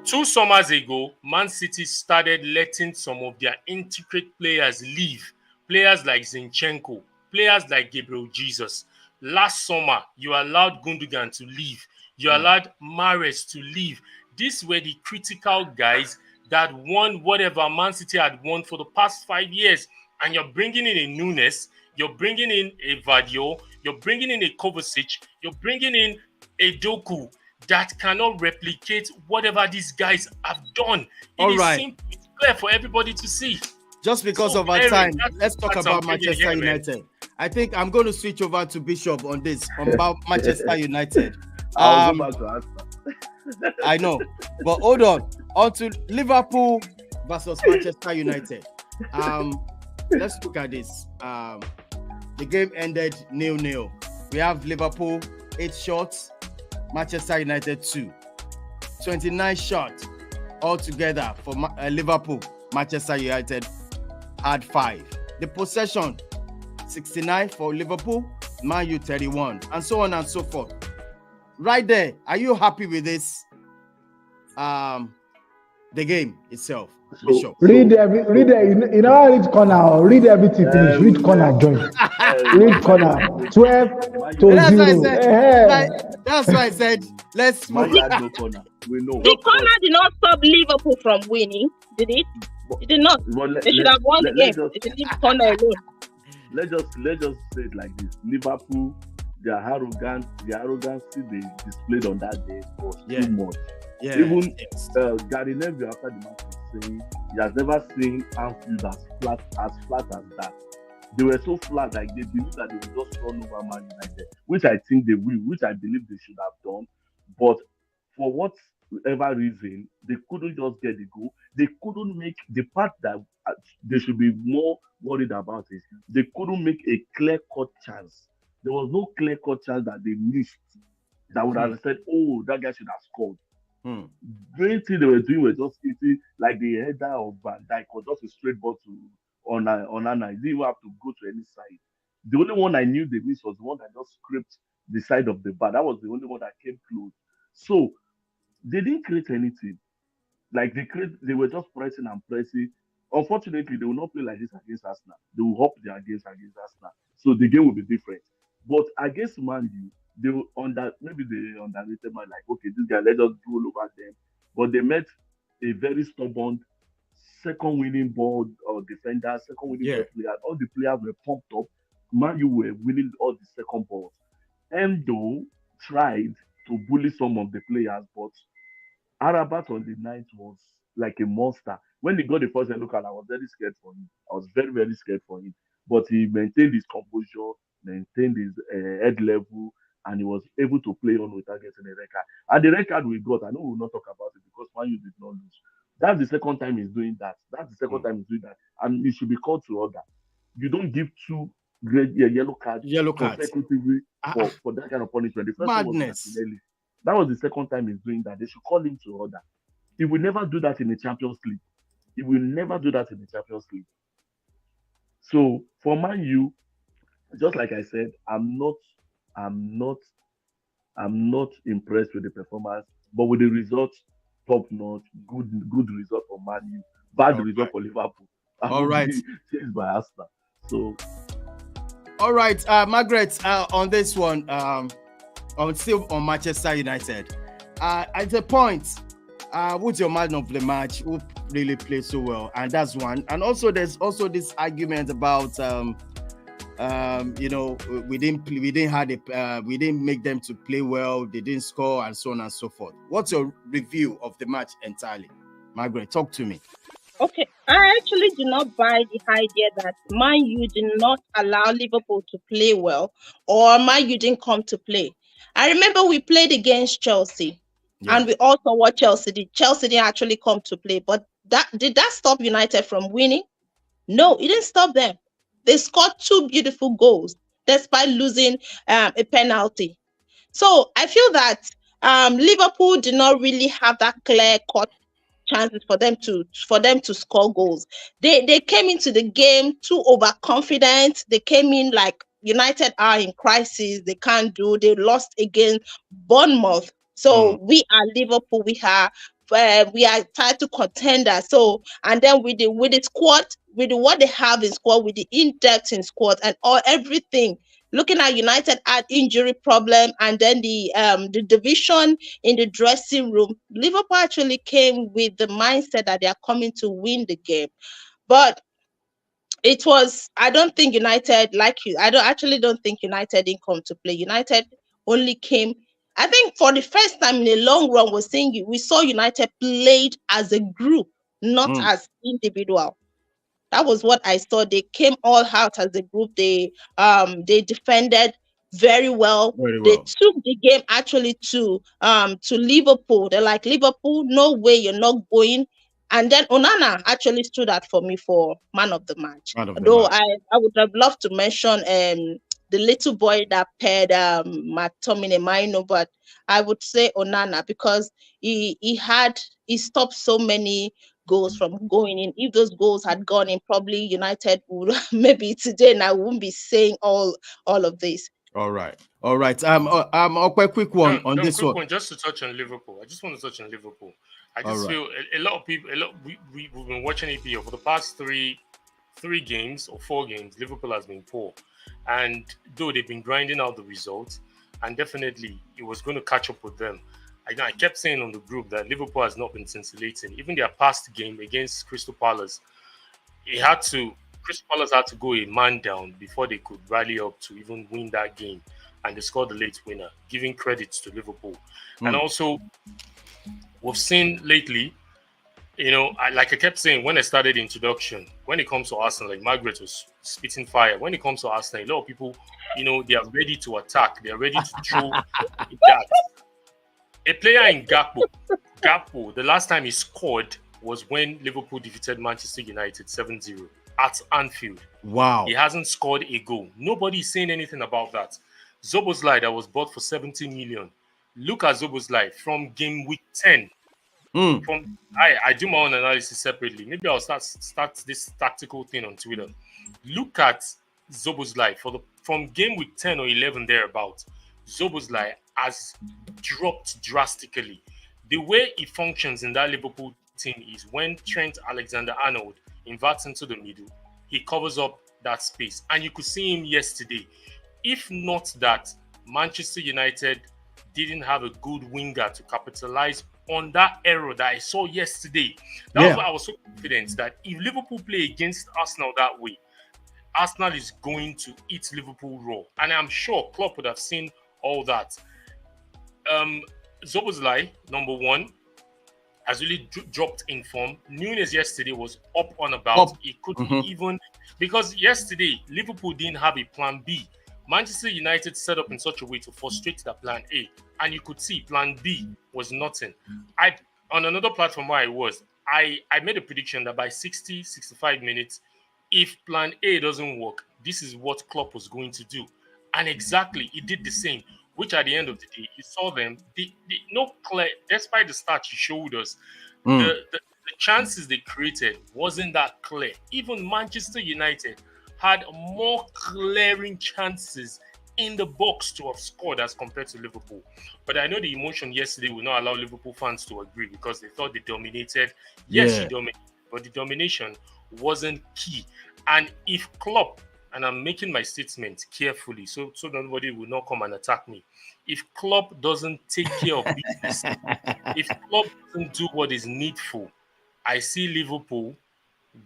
S5: 2 summers ago, Man City started letting some of their intricate players leave. Players like Zinchenko, players like Gabriel Jesus. Last summer, you allowed Gundogan to leave. You allowed Mahrez to leave. These were the critical guys that won whatever Man City had won for the past 5 years. And you're bringing in a Nunes, you're bringing in a Vadio, you're bringing in a Kovacic, you're bringing in a Doku that cannot replicate whatever these guys have done. It is simple, it's clear for everybody to see.
S2: Just because of our time, let's talk about Manchester United. I think I'm going to switch over to Bishop on this, about Manchester United.
S3: I'll go back to Arsenal.
S2: I know, but hold on to Liverpool versus Manchester United. Let's look at this. The game ended 0-0. We have Liverpool 8 shots, Manchester United 2. 29 shots altogether for Liverpool. Manchester United had 5. The possession 69 for Liverpool, Man U 31, and so on and so forth. Right there, are you happy with this? The game itself. Bishop.
S4: Read you know how read corner, read everything finish, read corner join. Read corner 12 to 0.
S2: That's why I said let's move.
S3: No corner. We know.
S6: The corner did not stop Liverpool from winning, did it? It did not. They should have won the game. They didn't leave corner alone.
S3: Let's just say it like this. Liverpool, their arrogance they displayed on that day was too much.
S2: Yeah.
S3: Even Gary Neville after the match was saying he has never seen Anfield as flat as that. They were so flat, like they believe that they will just run over Man United, which I think they will, which I believe they should have done. But for whatever reason, they couldn't just get the goal. They couldn't make the part that they should be more worried about is they couldn't make a clear-cut chance. There was no clear-cut chance that they missed that would have said, oh, that guy should have scored. The only thing they were doing was just eating like the header of Van Dijk or just a straight ball to Onana. He didn't even have to go to any side. The only one I knew they missed was the one that just scraped the side of the bar. That was the only one that came close. So they didn't create anything. Like they were just pressing and pressing. Unfortunately, they will not play like this against Arsenal. They will hope they are against Arsenal. So the game will be different. But against Man U, they maybe they underrated man, like, okay, this guy, let us roll over them. But they met a very stubborn second winning ball or defender, second winning ball player. All the players were pumped up. Man U were winning all the second balls. Endo tried to bully some of the players, but Arabat on the night was like a monster. When he got the first look at, I was very scared for him. I was very, very scared for him. But he maintained his composure, maintained his head level, and he was able to play on without getting a red card. And the red card we got, I know we will not talk about it because Man U did not lose. That's the second time he's doing that. And he should be called to order. You don't give 2 great yellow cards consecutively for that kind of punishment. The first
S2: madness.
S3: That was the second time he's doing that. They should call him to order. He will never do that in the Champions League. He will never do that in the Champions League. So for Man U, just like I said, I'm not, I'm not impressed with the performance, but with the result, top notch, good result for Man U, bad result for Liverpool.
S2: All right.
S3: Chased by Arsenal. So,
S2: all right, Margaret, on this one, still on Manchester United. At the point, who's your man of the match? Who really played so well? And that's one. And also, there's also this argument about, we didn't make them to play well. They didn't score, and so on and so forth. What's your review of the match entirely, Margaret? Talk to me.
S6: Okay, I actually do not buy the idea that Man U did not allow Liverpool to play well, or Man U didn't come to play. I remember we played against Chelsea, and we also what Chelsea did. Chelsea didn't actually come to play, but did that stop United from winning? No, it didn't stop them. They scored 2 beautiful goals despite losing a penalty. So I feel that Liverpool did not really have that clear-cut chances for them to score goals. They came into the game too overconfident. They came in like United are in crisis. They can't do. They lost against Bournemouth. So we are Liverpool. We are title contenders. So and then with the squad, with what they have in squad, with the in-depth in squad and everything. Looking at United had injury problem, and then the division in the dressing room, Liverpool actually came with the mindset that they are coming to win the game. But it was, I don't think United, like you, I don't think United didn't come to play. United only came, I think for the first time in a long run, we saw United played as a group, not as individual. That was what I saw. They came all out as a group. They defended very well. They took the game actually to Liverpool. They're like, Liverpool, no way, you're not going. And then Onana actually stood out for me for man of the match. Though I would have loved to mention the little boy that paired McTominay Maino, but I would say Onana because he stopped so many goals from going in. If those goals had gone in, probably United would maybe today, and I wouldn't be saying all of this.
S2: All right. A quick one on this one.
S5: Just to touch on Liverpool. I just want to touch on Liverpool. I just feel a lot of people. We've been watching EPL for the past three games or 4 games. Liverpool has been poor, and though they've been grinding out the results, and definitely it was going to catch up with them. I kept saying on the group that Liverpool has not been scintillating. Even their past game against Crystal Palace, Crystal Palace had to go a man down before they could rally up to even win that game, and they scored the late winner, giving credits to Liverpool. And also, we've seen lately, like I kept saying when I started the introduction, when it comes to Arsenal, like Margaret was spitting fire. When it comes to Arsenal, a lot of people, they are ready to attack. They are ready to throw that. A player in Gakpo, the last time he scored was when Liverpool defeated Manchester United 7-0 at Anfield.
S2: Wow.
S5: He hasn't scored a goal. Nobody is saying anything about that. Szoboszlai that was bought for 70 million. Look at Szoboszlai from game week 10. I do my own analysis separately. Maybe I'll start this tactical thing on Twitter. Look at Szoboszlai from game week 10 or 11 thereabout. Szoboszlai has dropped drastically. The way he functions in that Liverpool team is when Trent Alexander-Arnold inverts into the middle, he covers up that space. And you could see him yesterday. If not that Manchester United didn't have a good winger to capitalize on that error that I saw yesterday. That was why I was so confident that if Liverpool play against Arsenal that way, Arsenal is going to eat Liverpool raw. And I'm sure Klopp would have seen all that. Szoboszlai, number 1, has really dropped in form. Nunes yesterday was up on about. He couldn't even, because yesterday Liverpool didn't have a plan B. Manchester United set up in such a way to frustrate the plan A, and you could see plan B was nothing. On another platform where I made a prediction that by 65 minutes, if plan A doesn't work, this is what Klopp was going to do. And exactly, he did the same, which at the end of the day, you saw them, no clear, despite the stats you showed us, the chances they created wasn't that clear. Even Manchester United had more clearing chances in the box to have scored as compared to Liverpool. But I know the emotion yesterday will not allow Liverpool fans to agree because they thought they dominated. Yes, he dominated, but the domination wasn't key. And if Klopp, and I'm making my statement carefully so nobody will not come and attack me. If Klopp doesn't take care of business, if Klopp doesn't do what is needful, I see Liverpool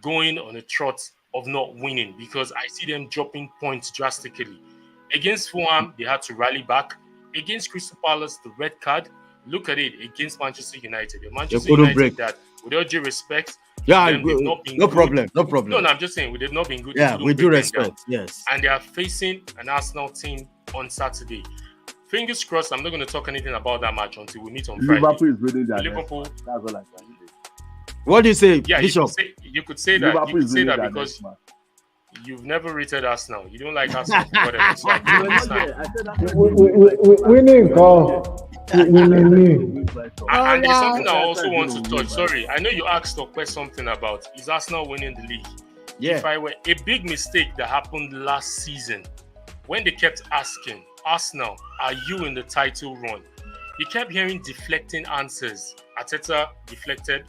S5: going on a trot of not winning because I see them dropping points drastically. Against Fulham, they had to rally back. Against Crystal Palace, the red card. Look at it against Manchester United. The Manchester United that, with all due respect, they've not been
S2: no
S5: good.
S2: problem.
S5: No, I'm just saying, they've not been good.
S2: Yeah, with due respect, yes.
S5: And they are facing an Arsenal team on Saturday. Fingers crossed, I'm not going to talk anything about that match until we meet on Friday.
S3: Liverpool is winning that.
S5: Liverpool.
S3: That's all I can say.
S2: What do you say,
S5: yeah,
S2: Bishop?
S5: You could say that. You could say that because you've never rated Arsenal. You don't like Arsenal for whatever. So I don't understand.
S4: Winning, go. Winning.
S5: And there's something I also want to touch. Sorry, I know you asked Okwe something about is Arsenal winning the league.
S2: Yeah.
S5: If I were a big mistake that happened last season, when they kept asking Arsenal, are you in the title run? You kept hearing deflecting answers. Arteta deflected,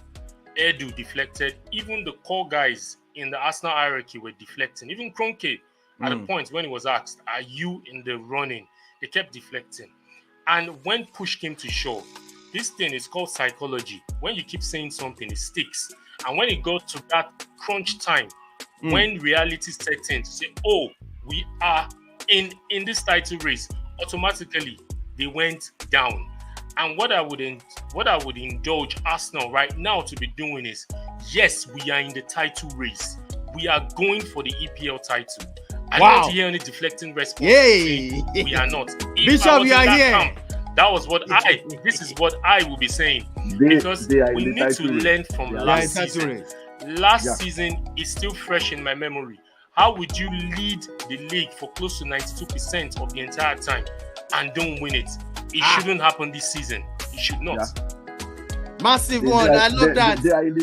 S5: Edu deflected, even the core guys in the Arsenal hierarchy were deflecting. Even Kroenke, at a point when he was asked, are you in the running? They kept deflecting. And when push came to shove, this thing is called psychology. When you keep saying something, it sticks. And when it got to that crunch time, when reality sets in to say, oh, we are in this title race, automatically they went down. And what I would indulge Arsenal right now to be doing is, yes, we are in the title race. We are going for the EPL title. I don't want to hear any deflecting response.
S2: Yay!
S5: We are not.
S2: Bishop, you are here.
S5: Camp, that was what this is what I will be saying. Because we need to learn from last season. Last season is still fresh in my memory. How would you lead the league for close to 92% of the entire time and don't win it? It shouldn't happen this season. It should not.
S2: Massive one. I love that.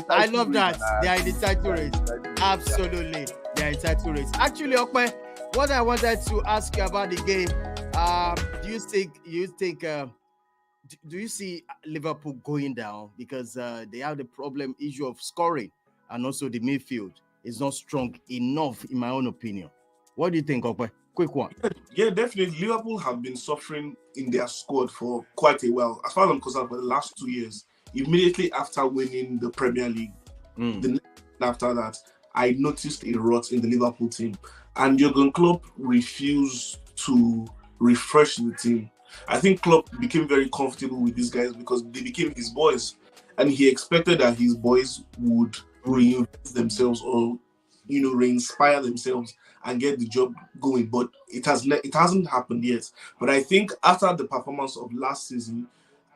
S2: I love that. They are in the title race. Absolutely. They are in title race. Actually, Okwe, what I wanted to ask you about the game, do you see Liverpool going down because they have the issue of scoring and also the midfield is not strong enough, in my own opinion. What do you think, Okwe? Quick one.
S7: Yeah, definitely. Liverpool have been suffering in their squad for quite a while. As far as I'm concerned, for the last 2 years, immediately after winning the Premier League, the next after that, I noticed a rot in the Liverpool team. And Jurgen Klopp refused to refresh the team. I think Klopp became very comfortable with these guys because they became his boys. And he expected that his boys would reinvent themselves or, re-inspire themselves and get the job going. But it hasn't happened yet. But I think after the performance of last season,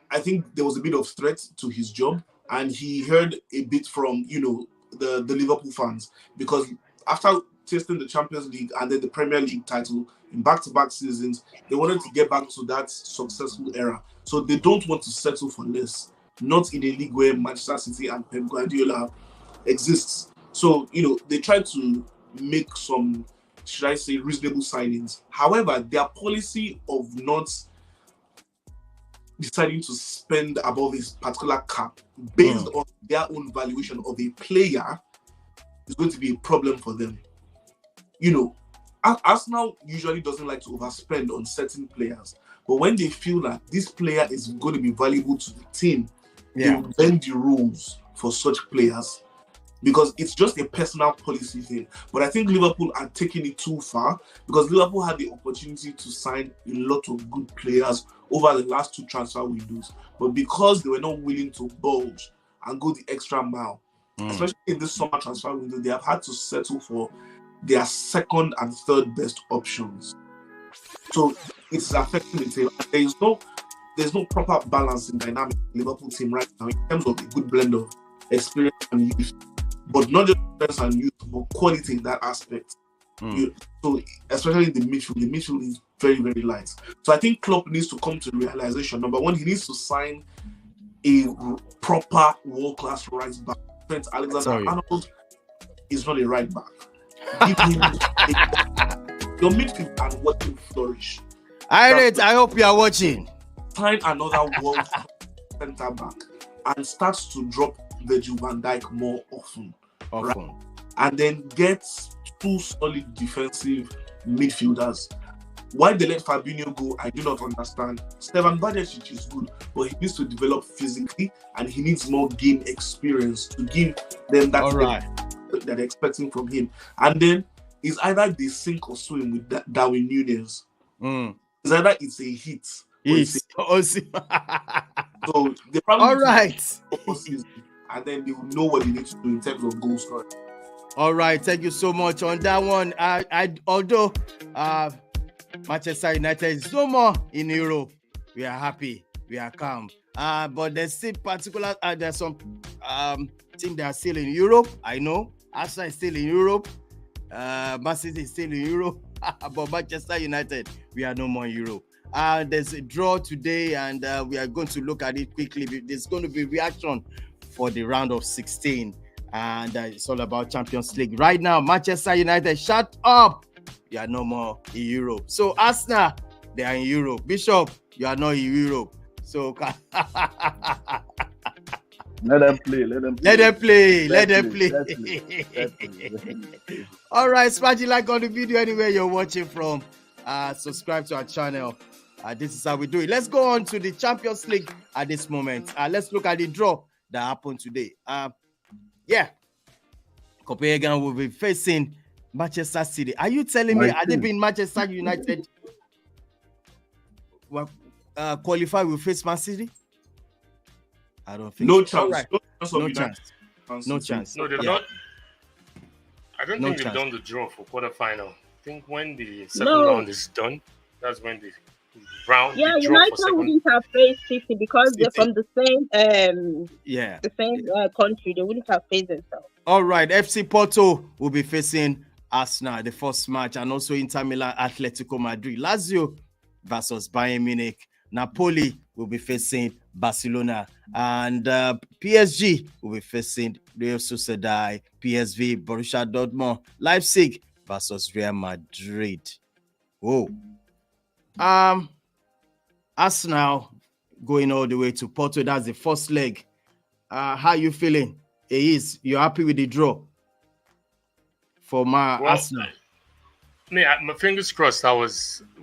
S7: I think there was a bit of threat to his job. And he heard a bit from, the Liverpool fans. Because after tasting the Champions League and then the Premier League title in back-to-back seasons, they wanted to get back to that successful era. So they don't want to settle for less. Not in a league where Manchester City and Pep Guardiola exists. So, they tried to make some, should I say, reasonable signings. However, their policy of not deciding to spend above this particular cap based on their own valuation of a player is going to be a problem for them. Arsenal usually doesn't like to overspend on certain players, but when they feel that this player is going to be valuable to the team, they will bend the rules for such players because it's just a personal policy thing. But I think Liverpool are taking it too far because Liverpool had the opportunity to sign a lot of good players over the last 2 transfer windows, but because they were not willing to bulge and go the extra mile, especially in this summer transfer window, they have had to settle for their second and third best options. So it's affecting the team. There's no proper balance in dynamic in the Liverpool team right now in terms of a good blend of experience and youth, but not just experience and youth, but quality in that aspect. So especially in the midfield is very, very light. So I think Klopp needs to come to the realization. Number one, he needs to sign a proper world-class right back Trent Alexander-Arnold is not a right back. Give him your midfield and watch him flourish.
S2: I hope you are watching.
S7: Find another world centre back and start to drop Virgil van Dijk more often. Right? And then get 2 solid defensive midfielders. Why they let Fabinho go, I do not understand. Stevan Bajcetic is good, but he needs to develop physically and he needs more game experience to give them that that they're expecting from him. And then it's either they sink or swim with Darwin Núñez. It's either it's a hit. So they probably and then they will know what they need to do in terms of goal scoring.
S2: All right, thank you so much on that one. Although Manchester United is no more in Europe, we are happy, we are calm. But there's still there's some team that are still in Europe. I know Arsenal is still in Europe. Man City is still in Europe. But Manchester United, we are no more in Europe. There's a draw today, and we are going to look at it quickly. There's going to be reaction for the round of 16, and it's all about Champions League. Right now, Manchester United, shut up! You are no more in Europe. So Arsenal, they are in Europe. Bishop, you are not in Europe. So
S3: let them play.
S2: All right, smash the like on the video anywhere you're watching from. Subscribe to our channel. This is how we do it. Let's go on to the Champions League at this moment. Let's look at the draw that happened today. Copenhagen will be facing Manchester City. Are you telling me, are they being Manchester United qualify will face Man City? I don't think
S7: no
S2: so.
S7: Chance.
S2: Right. No chance.
S5: No, they've not. I don't think they've done the draw for quarterfinal. I think when the second round is done, that's when the round.
S6: Yeah, United wouldn't have faced City because they're from the same country. They wouldn't have faced themselves.
S2: All right, FC Porto will be facing Arsenal the first match, and also Inter Milan, Atletico Madrid, Lazio versus Bayern Munich. Napoli will be facing Barcelona, and PSG will be facing Real Sociedad, PSV, Borussia Dortmund, Leipzig versus Real Madrid. Whoa. Arsenal going all the way to Porto. That's the first leg. How you feeling? You happy with the draw for Arsenal?
S5: My fingers crossed.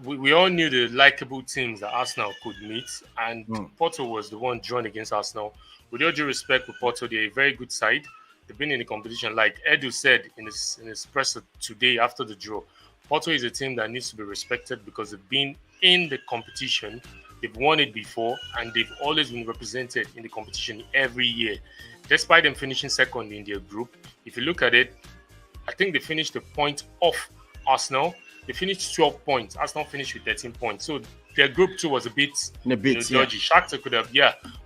S5: We all knew the likable teams that Arsenal could meet, and Porto was the one drawn against Arsenal. With all due respect for Porto, they're a very good side. They've been in the competition, like Edu said in his presser today after the draw. Porto is a team that needs to be respected because they've been in the competition. They've won it before, and they've always been represented in the competition every year. Despite them finishing second in their group, if you look at it, I think they finished a point off Arsenal. They finished 12 points. Arsenal finished with 13 points. So their group 2 was a bit dodgy. Shakhtar could have,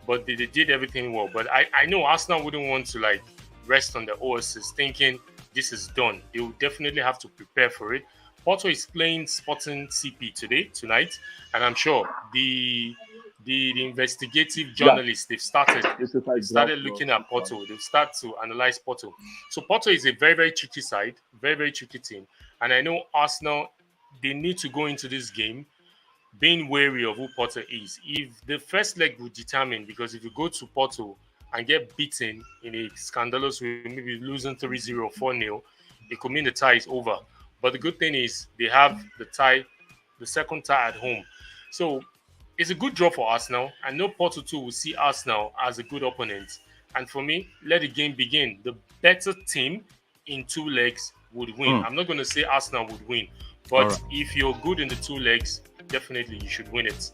S5: but they did everything well. But I know Arsenal wouldn't want to rest on their oasis thinking this is done. They will definitely have to prepare for it. Porto is playing Sporting CP tonight, and I'm sure the investigative journalists they've started looking at Porto. They've started to analyze Porto. So Porto is a very, very tricky side, very, very tricky team. And I know Arsenal, they need to go into this game being wary of who Porto is. If the first leg will determine, because if you go to Porto and get beaten in a scandalous way, maybe losing 3-0 or 4-0, it could mean the tie is over. But the good thing is they have the second tie at home. So it's a good draw for Arsenal. I know Porto too will see Arsenal as a good opponent. And for me, let the game begin. The better team in 2 legs would win. I'm not going to say Arsenal would win. But if you're good in the 2 legs, definitely you should win it.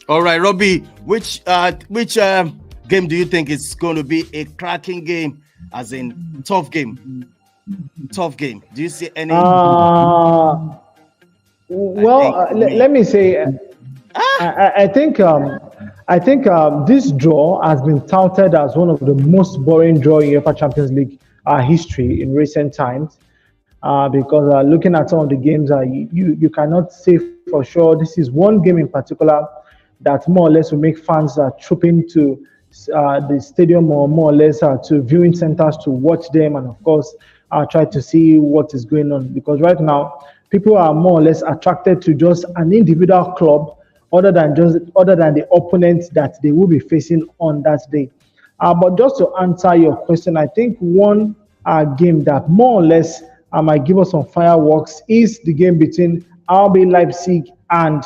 S2: All right, Robbie, which game do you think is going to be a cracking game, as in tough game? Tough game. Do you see any?
S4: Let me say, I think this draw has been touted as one of the most boring draw in UEFA Champions League history in recent times. Because looking at some of the games, you cannot say for sure. This is one game in particular that more or less will make fans trooping to the stadium or more or less to viewing centers to watch them, and of course try to see what is going on, because right now people are more or less attracted to just an individual club other than the opponent that they will be facing on that day. But just to answer your question, I think one game that more or less might give us some fireworks is the game between RB Leipzig and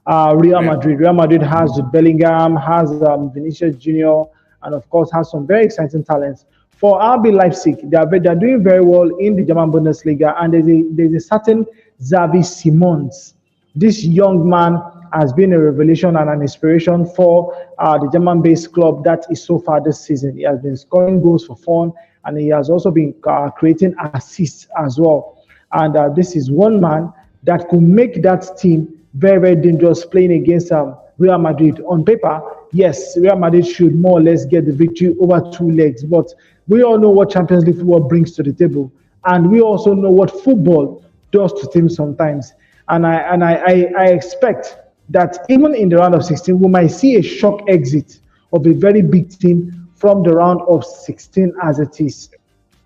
S4: Real Madrid. Real Madrid has Jude Bellingham, has Vinicius Junior, and of course has some very exciting talents. For RB Leipzig, they're doing very well in the German Bundesliga, and there's a certain Xavi Simons. This young man has been a revelation and an inspiration for the German-based club that is so far this season. He has been scoring goals for fun, and he has also been creating assists as well. And this is one man that could make that team very, very dangerous playing against Real Madrid. On paper, yes, Real Madrid should more or less get the victory over 2 legs, but we all know what Champions League football brings to the table, and we also know what football does to teams sometimes. And I expect that even in the round of 16, we might see a shock exit of a very big team from the round of 16 as it is.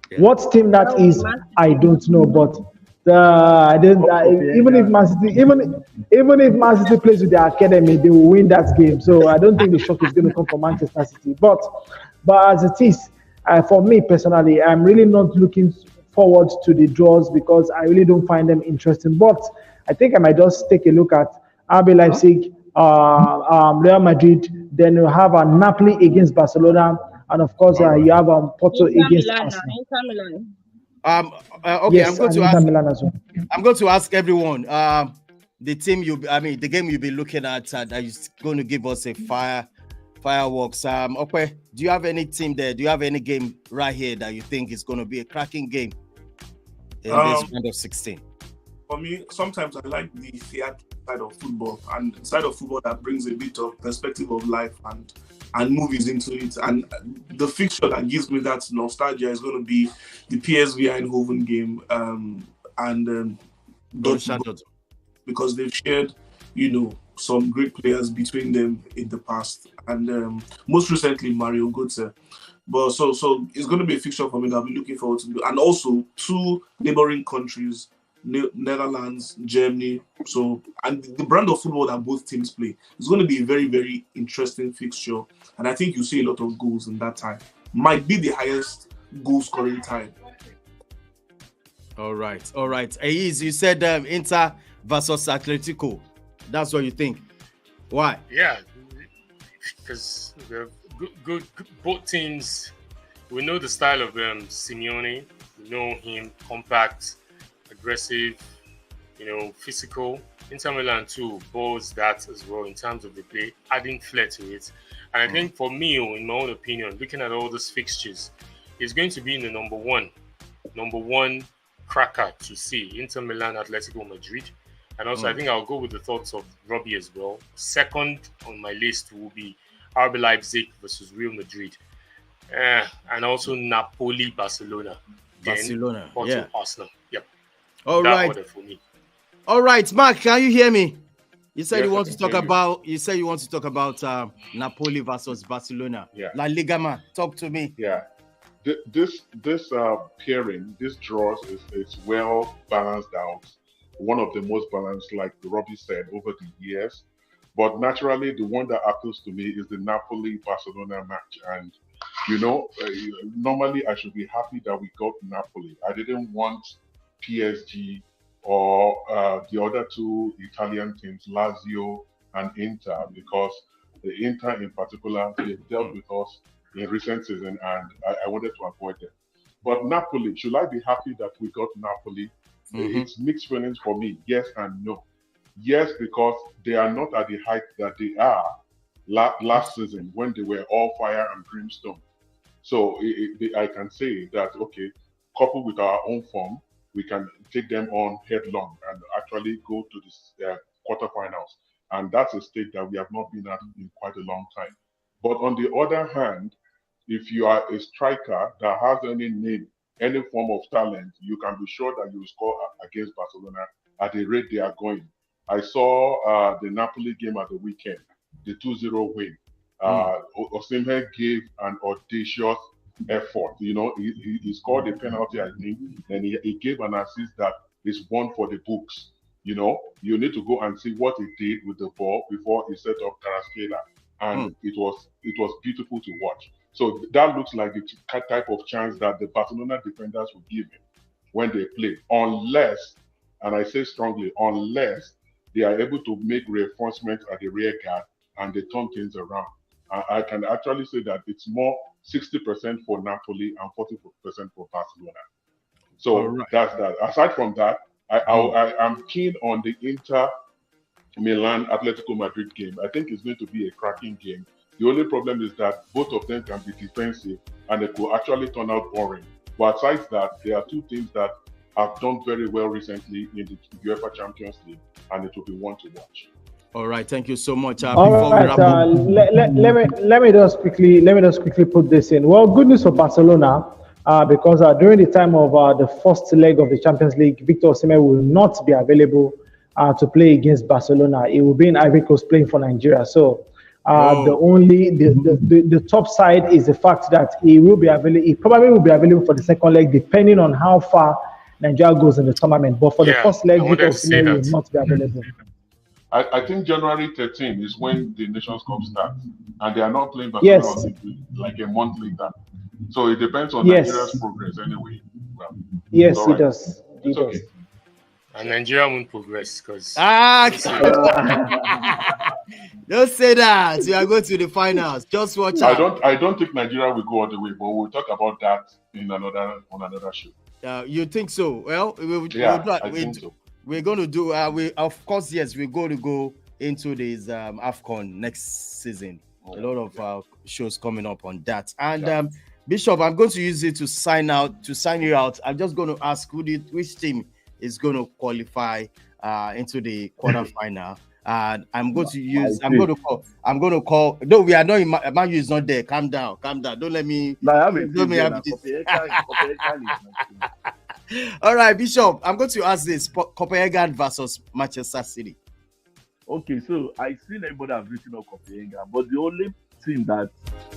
S4: Yeah. What team that is, I don't know, but even if Man City plays with their academy, they will win that game. So I don't think the shock is going to come from Manchester City. But as it is, for me personally, I'm really not looking forward to the draws because I really don't find them interesting. But I think I might just take a look at RB Leipzig, Real Madrid. Then you have Napoli against Barcelona, and of course you have Porto against Arsenal.
S6: Inter Milan.
S2: Okay,
S4: yes,
S2: I'm going to ask everyone. The game you'll be looking at that is going to give us a fireworks. Okay, do you have any team there? Do you have any game right here that you think is going to be a cracking game in this round of 16?
S7: For me, sometimes I like the theater side of football, and the side of football that brings a bit of perspective of life and movies into it. And the fixture that gives me that nostalgia is going to be the PSV Eindhoven game and Dortmund, because they've shared, some great players between them in the past, and most recently Mario Götze. But so it's going to be a fixture for me that I'll be looking forward to, and also 2 neighboring countries, Netherlands, Germany. So, and the brand of football that both teams play is going to be a very, very interesting fixture. And I think you see a lot of goals in that time. Might be the highest goal scoring time.
S2: All right. Aiz, you said Inter versus Atletico. That's what you think. Why?
S5: Yeah, because they're good. Both teams, we know the style of Simeone. We know him, compact, aggressive, physical. Inter Milan too bows that as well in terms of the play, adding flair to it. And I think for me, in my own opinion, looking at all these fixtures, it's going to be in the number one cracker to see, Inter Milan, Atletico Madrid. And also, I think I'll go with the thoughts of Robbie as well. Second on my list will be RB Leipzig versus Real Madrid. And also Napoli, Barcelona.
S2: Barcelona,
S5: Porto, Arsenal. Yep.
S2: All
S5: that
S2: right.
S5: Order for me.
S2: All right, Mark, can you hear me? You said
S8: Yes,
S2: you want to talk about Napoli versus Barcelona.
S8: Yeah.
S2: La Liga, man. Talk to me.
S8: Yeah. This pairing, this draws is well balanced out. One of the most balanced, like Robbie said, over the years. But naturally, the one that appeals to me is the Napoli-Barcelona match. And, normally I should be happy that we got Napoli. I didn't want PSG or the other 2 Italian teams, Lazio and Inter, because the Inter in particular, they dealt with us in recent season, and I wanted to avoid them. But Napoli, should I be happy that we got Napoli? It's mixed feelings for me, yes and no. Yes, because they are not at the height that they are last season when they were all fire and brimstone. So I can say that, okay, coupled with our own form, we can take them on headlong and actually go to the quarterfinals. And that's a stage that we have not been at in quite a long time. But on the other hand, if you are a striker that has any name, any form of talent, you can be sure that you will score against Barcelona at the rate they are going. I saw the Napoli game at the weekend, the 2-0 win. Osimhen gave an audacious effort. He scored a penalty, I think, and he gave an assist that is one for the books. You need to go and see what he did with the ball before he set up Kvaratskhelia, and it was beautiful to watch. So that looks like the type of chance that the Barcelona defenders will give him when they play, unless, and I say strongly, unless they are able to make reinforcements at the rear guard and they turn things around. I can actually say that it's more 60% for Napoli and 40% for Barcelona. So that's that. Aside from that, I'm keen on the Inter Milan Atletico Madrid game. I think it's going to be a cracking game. The only problem is that both of them can be defensive and it could actually turn out boring. But aside that, there are two teams that have done very well recently in the UEFA Champions League, and it will be one to watch.
S2: All right, thank you so much.
S4: All right, let me just quickly put this in. Well, good news for Barcelona, because during the time of the first leg of the Champions League, Victor Osimhen will not be available to play against Barcelona. He will be in Ivory Coast playing for Nigeria. So the top side is the fact that he will be available. He probably will be available for the second leg, depending on how far Nigeria goes in the tournament. But for the first leg, Victor Osimhen will not be available.
S8: I think January 13 is when the Nations Cup starts, and they are not playing Barcelona like a month later. So it depends on Nigeria's progress anyway. Well,
S4: yes, it does.
S8: It's okay.
S5: And Nigeria won't progress because
S2: don't say that. You are going to the finals. Just watch out.
S8: I don't think Nigeria will go all the way, but we'll talk about that on another show.
S2: You think so? Well,
S8: I think so.
S2: We're going to do. Of course, yes. We're going to go into this AFCON next season. A lot of shows coming up on that. And Bishop, I'm going to use it to sign you out. I'm just going to ask which team is going to qualify into the quarterfinal. I'm going to call. No, we are not in Man U is not there. Calm down. Don't let me. All right, Bishop, I'm going to ask this: Copenhagen versus Manchester City.
S3: Okay, so I seen everybody have written up Copenhagen, but the only team that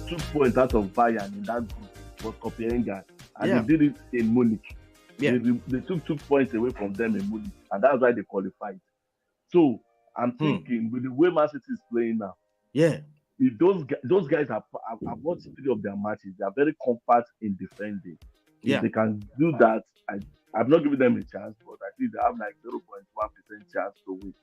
S3: took points out of Bayern in that group was Copenhagen, and they did it in Munich. Yeah. They took 2 points away from them in Munich, and that's why they qualified. So I'm thinking with the way Man City is playing now, if those guys have watched 3 of their matches, they are very compact in defending. If they can do that, I'm not giving them a chance, but I think they have like 0.1% chance to win.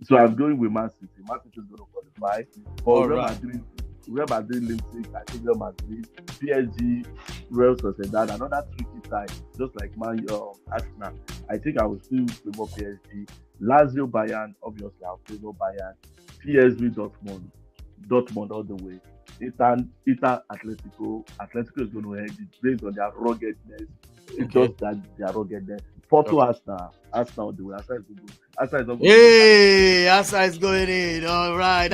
S3: So I'm going with Man City. Man City is going to qualify. For Real Madrid, Leipzig, I think Real Madrid, PSG, Real Sociedad, another tricky side, just like Arsenal. I think I will still favor PSG. Lazio, Bayern, obviously I'll favor Bayern. PSV, Dortmund all the way. Inter, Atletico is going to head it based on their ruggedness. It's just that they are ruggedness. Porto, Arsenal the way.
S2: Arsenal is going in. All right.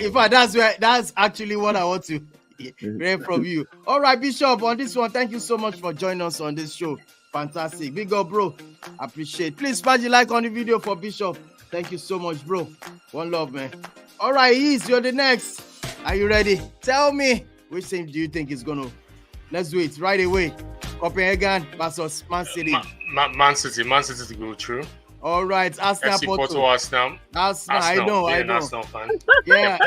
S2: In fact, that's actually what I want to hear from you. All right, Bishop, on this one, thank you so much for joining us on this show. Fantastic. Big up, bro. Appreciate. Please smash the like on the video for Bishop. Thank you so much, bro. One love, man. All right, you're the next. Are you ready? Tell me which team do you think is gonna? Let's do it right away. Copenhagen versus Man City.
S5: Man City to go through.
S2: All right, Arsenal,
S5: Porto, Arsenal.
S2: I know.
S5: Arsenal fan.
S2: Yeah.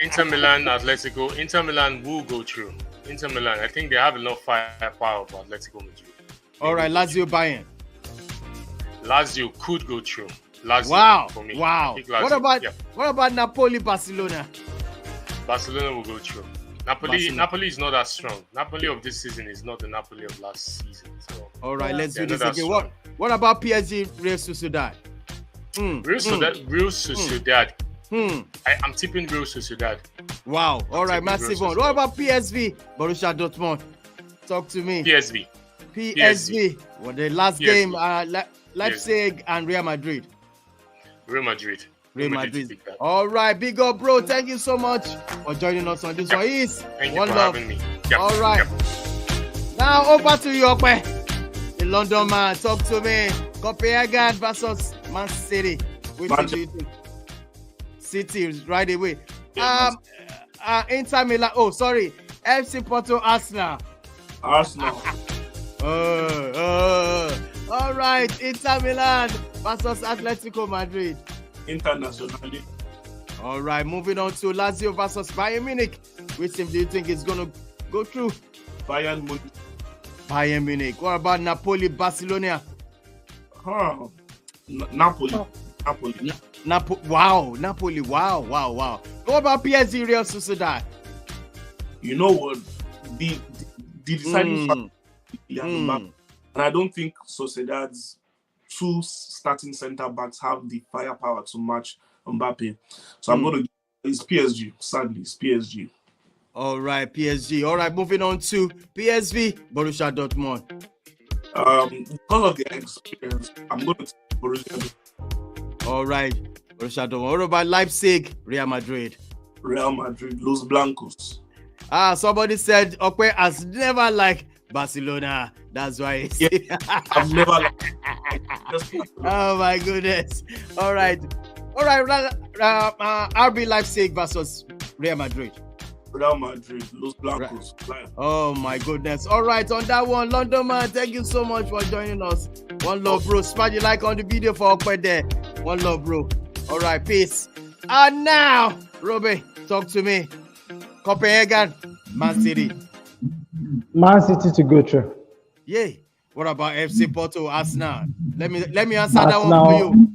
S5: Inter Milan, Atletico. Inter Milan will go through. Inter Milan, I think they have enough firepower for Atletico Madrid.
S2: All right, Lazio, Bayern.
S5: Lazio could go through. Lazio,
S2: wow.
S5: For me.
S2: Wow. What about Napoli, Barcelona?
S5: Barcelona will go through. Napoli is not that strong. Napoli of this season is not the Napoli of last season. So
S2: all right, let's do this again. What about PSG, Real Sociedad?
S5: Real Sociedad. I'm tipping Real Sociedad.
S2: Wow. All right, massive one. What about PSV, Borussia Dortmund? Talk to me. PSV. Well, the last game, Leipzig and Real Madrid.
S5: Real Madrid.
S2: All right, big up, bro. Thank you so much for joining us on this one.
S5: Thank you for having me.
S2: All right. Now over to you, Okwe. The London man. Talk to me. Copenhagen versus Man City. Which do you think? City right away. Inter Milan. Oh, sorry. FC Porto, Arsenal.
S7: Arsenal.
S2: All right. Inter Milan versus Atletico Madrid.
S7: Internationally.
S2: All right. Moving on to Lazio versus Bayern Munich. Which team do you think is going to go through?
S7: Bayern Munich.
S2: Bayern Munich. What about Napoli, Barcelona?
S7: Napoli.
S2: Wow. Napoli. Wow. What about PSG, Real Sociedad?
S7: You know what? The deciding factor, and I don't think Sociedad's 2 starting centre backs have the firepower to match Mbappe. So I'm going to. It's PSG. Sadly, it's PSG.
S2: All right, PSG. All right, moving on to PSV, Borussia Dortmund.
S7: Because of their experience, I'm going to take Borussia Dortmund.
S2: All right, Borussia Dortmund. What about Leipzig, Real Madrid?
S7: Real Madrid, Los Blancos.
S2: Somebody said Okwe has never liked Barcelona. That's why.
S7: I've never liked.
S2: Oh my goodness. All right. RB Leipzig versus Real Madrid.
S7: Real Madrid, Los Blancos.
S2: Right. Oh my goodness. All right, on that one, London man, thank you so much for joining us. One love, bro. Smash the like on the video for Okwe there. One love, bro. All right, peace. And now, Robbie, talk to me. Copenhagen, Man City.
S4: Man City to go through.
S2: Yay. What about FC Porto, Arsenal? Let me answer that one for you.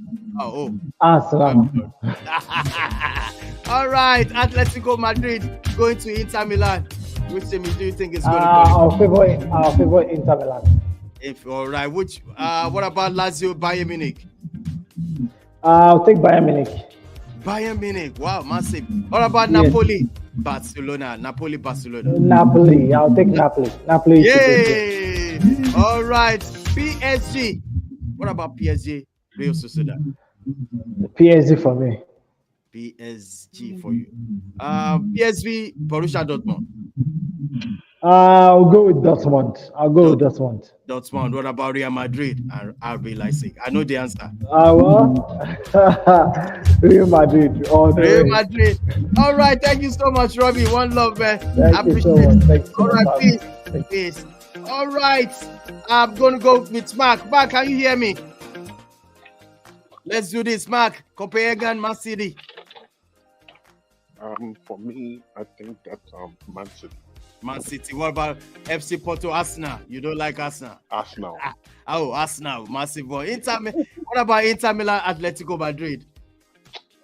S4: Arsenal.
S2: All right, Atletico Madrid going to Inter Milan. Which team do you think is going to go?
S4: Our favorite Inter Milan.
S2: All right, what about Lazio, Bayern Munich?
S4: I'll take Bayern Munich.
S2: Bayern Munich, wow, massive. What about Napoli, Barcelona? Napoli, Barcelona.
S4: Napoli, I'll take Napoli. Napoli.
S2: Yay! All right, PSG. What about PSG, Real Sociedad?
S4: PSG for me.
S2: PSG for you. PSV, Borussia Dortmund.
S4: I'll go with Dortmund. Dortmund.
S2: What about Real Madrid and RB Leipzig? I know the answer.
S4: Real Madrid.
S2: Real Madrid. All right. Thank you so much, Robbie. One love, man.
S4: Thank you so much. Thank you.
S2: All right, peace. All right. I'm going to go with Mark. Mark, can you hear me? Let's do this, Mark. Copenhagen, Man City.
S8: For me, I think that's Man City.
S2: Man City. What about FC Porto, Arsenal? You don't like Arsenal?
S8: Arsenal.
S2: Arsenal. Massive one. What about Inter Milan, Atletico Madrid?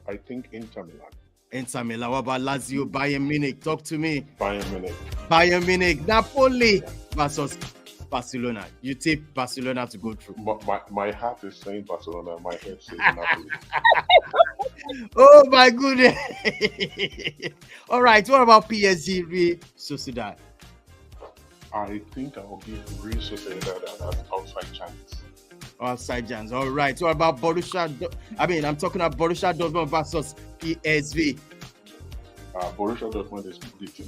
S8: I think Inter Milan.
S2: Inter Milan. What about Lazio, Bayern Munich? Talk to me.
S8: Bayern Munich.
S2: Napoli versus Barcelona. You take Barcelona to go through.
S8: My heart is saying Barcelona. My head says Napoli.
S2: Oh my goodness. All right. What about PSG, Real Sociedad?
S8: I think I will give Real Sociedad an outside chance.
S2: Outside chance. All right. What about Borussia? I'm talking about Borussia Dortmund versus PSV.
S8: Borussia Dortmund is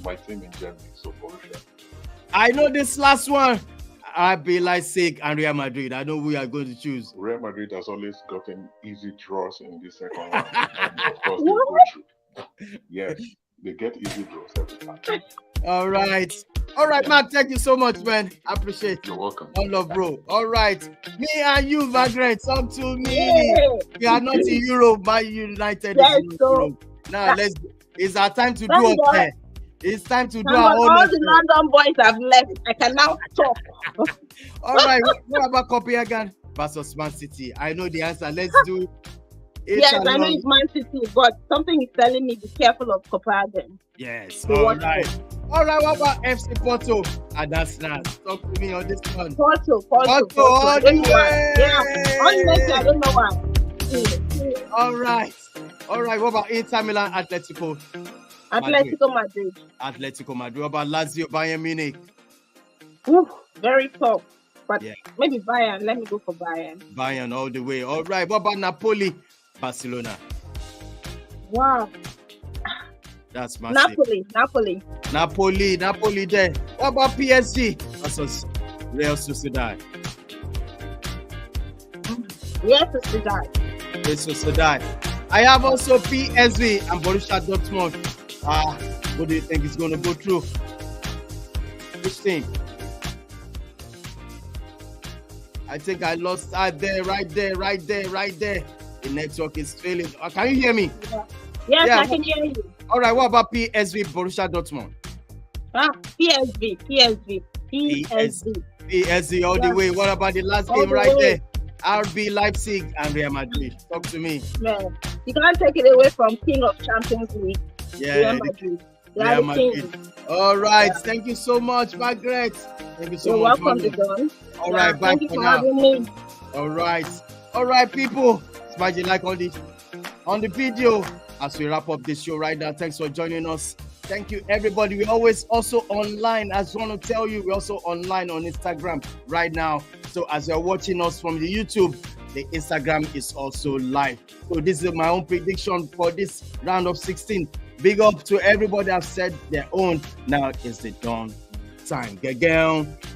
S8: my team in Germany, so Borussia.
S2: I know this last one. RB Leipzig and Real Madrid. I know we are going to choose.
S8: Real Madrid has always gotten easy draws in the second round. And of course, they go through. Yes, they get easy draws every time.
S2: All right, Mark. Thank you so much, man. I appreciate it.
S8: You're welcome.
S2: All love, bro. All right, me and you, Margaret. Talk to me. We are not in Europe, but United is in Europe. Now it's our time to do up there. It's time to do our own.
S6: All the London boys have left. I can now talk.
S2: All right. What about Copenhagen versus Man City? I know the answer. Let's do it.
S6: Yes, I know it's Man City, but something is telling me be careful of Copenhagen.
S2: Yes. All right. What about FC Porto and Arsenal? Talk to me on this one.
S6: Porto.
S2: All the way.
S6: Yeah. Honestly, I don't know why.
S2: All right. What about Inter Milan, Atletico
S6: Madrid.
S2: Atletico Madrid. What about Lazio, Bayern Munich?
S6: Very tough. But maybe Bayern. Let me go for Bayern.
S2: Bayern all the way. All right. What about Napoli, Barcelona?
S6: Wow.
S2: That's massive. Napoli there. What about PSG versus Real Sociedad?
S6: Real Sociedad.
S2: I have also PSV and Borussia Dortmund. What do you think is going to go through? Which team? I think I lost right there. The network is failing. Can you hear me?
S6: Yes, I can hear you.
S2: All right, what about PSV Borussia Dortmund?
S6: PSV
S2: all the way. What about the last game there? RB Leipzig and Real Madrid. Talk to me.
S6: Man, you can't take it away from King of Champions League. Real Madrid.
S2: Real Madrid. All right. Thank you so much, Margaret. Thank you so much.
S6: You're welcome, Don.
S2: All right, bye for now. All right, people. Smash the like on the video as we wrap up this show right now. Thanks for joining us. Thank you, everybody. We're always also online. I just want to tell you, we're also online on Instagram right now. So as you're watching us from the YouTube, the Instagram is also live. So this is my own prediction for this round of 16. Big up to everybody I've said their own. Now is the dawn time.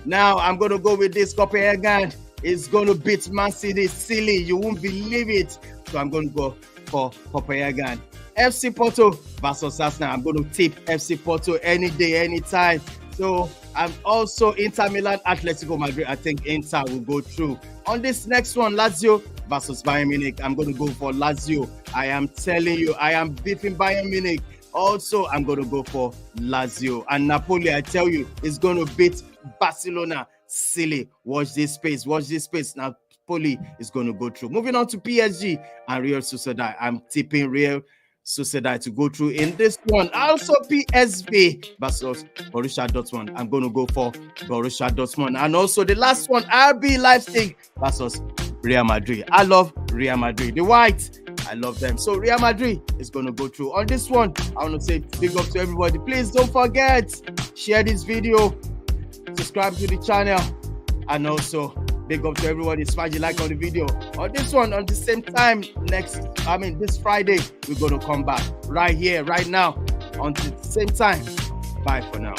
S2: Now I'm going to go with this Copenhagen. It's going to beat Man City. Silly. You won't believe it. So I'm going to go for Copenhagen. FC Porto versus Arsenal. I'm going to tip FC Porto any day, anytime. So I'm also Inter Milan, Atletico Madrid. I think Inter will go through. On this next one, Lazio versus Bayern Munich. I'm going to go for Lazio. I am telling you, I am beating Bayern Munich. Also, I'm going to go for Lazio. And Napoli, I tell you, is going to beat Barcelona. Silly. Watch this space. Napoli is going to go through. Moving on to PSG and Real Sociedad. I'm tipping Real Sociedad to go through in this one. Also PSV versus Borussia Dortmund. I'm going to go for Borussia Dortmund. And also the last one, RB Leipzig versus Real Madrid. I love Real Madrid. The whites, I love them. So Real Madrid is going to go through. On this one, I want to say big up to everybody. Please don't forget, share this video, subscribe to the channel, and also big up to everybody. Smash the like on the video. On this one, on the same time this Friday, we're going to come back right here, right now, on the same time. Bye for now.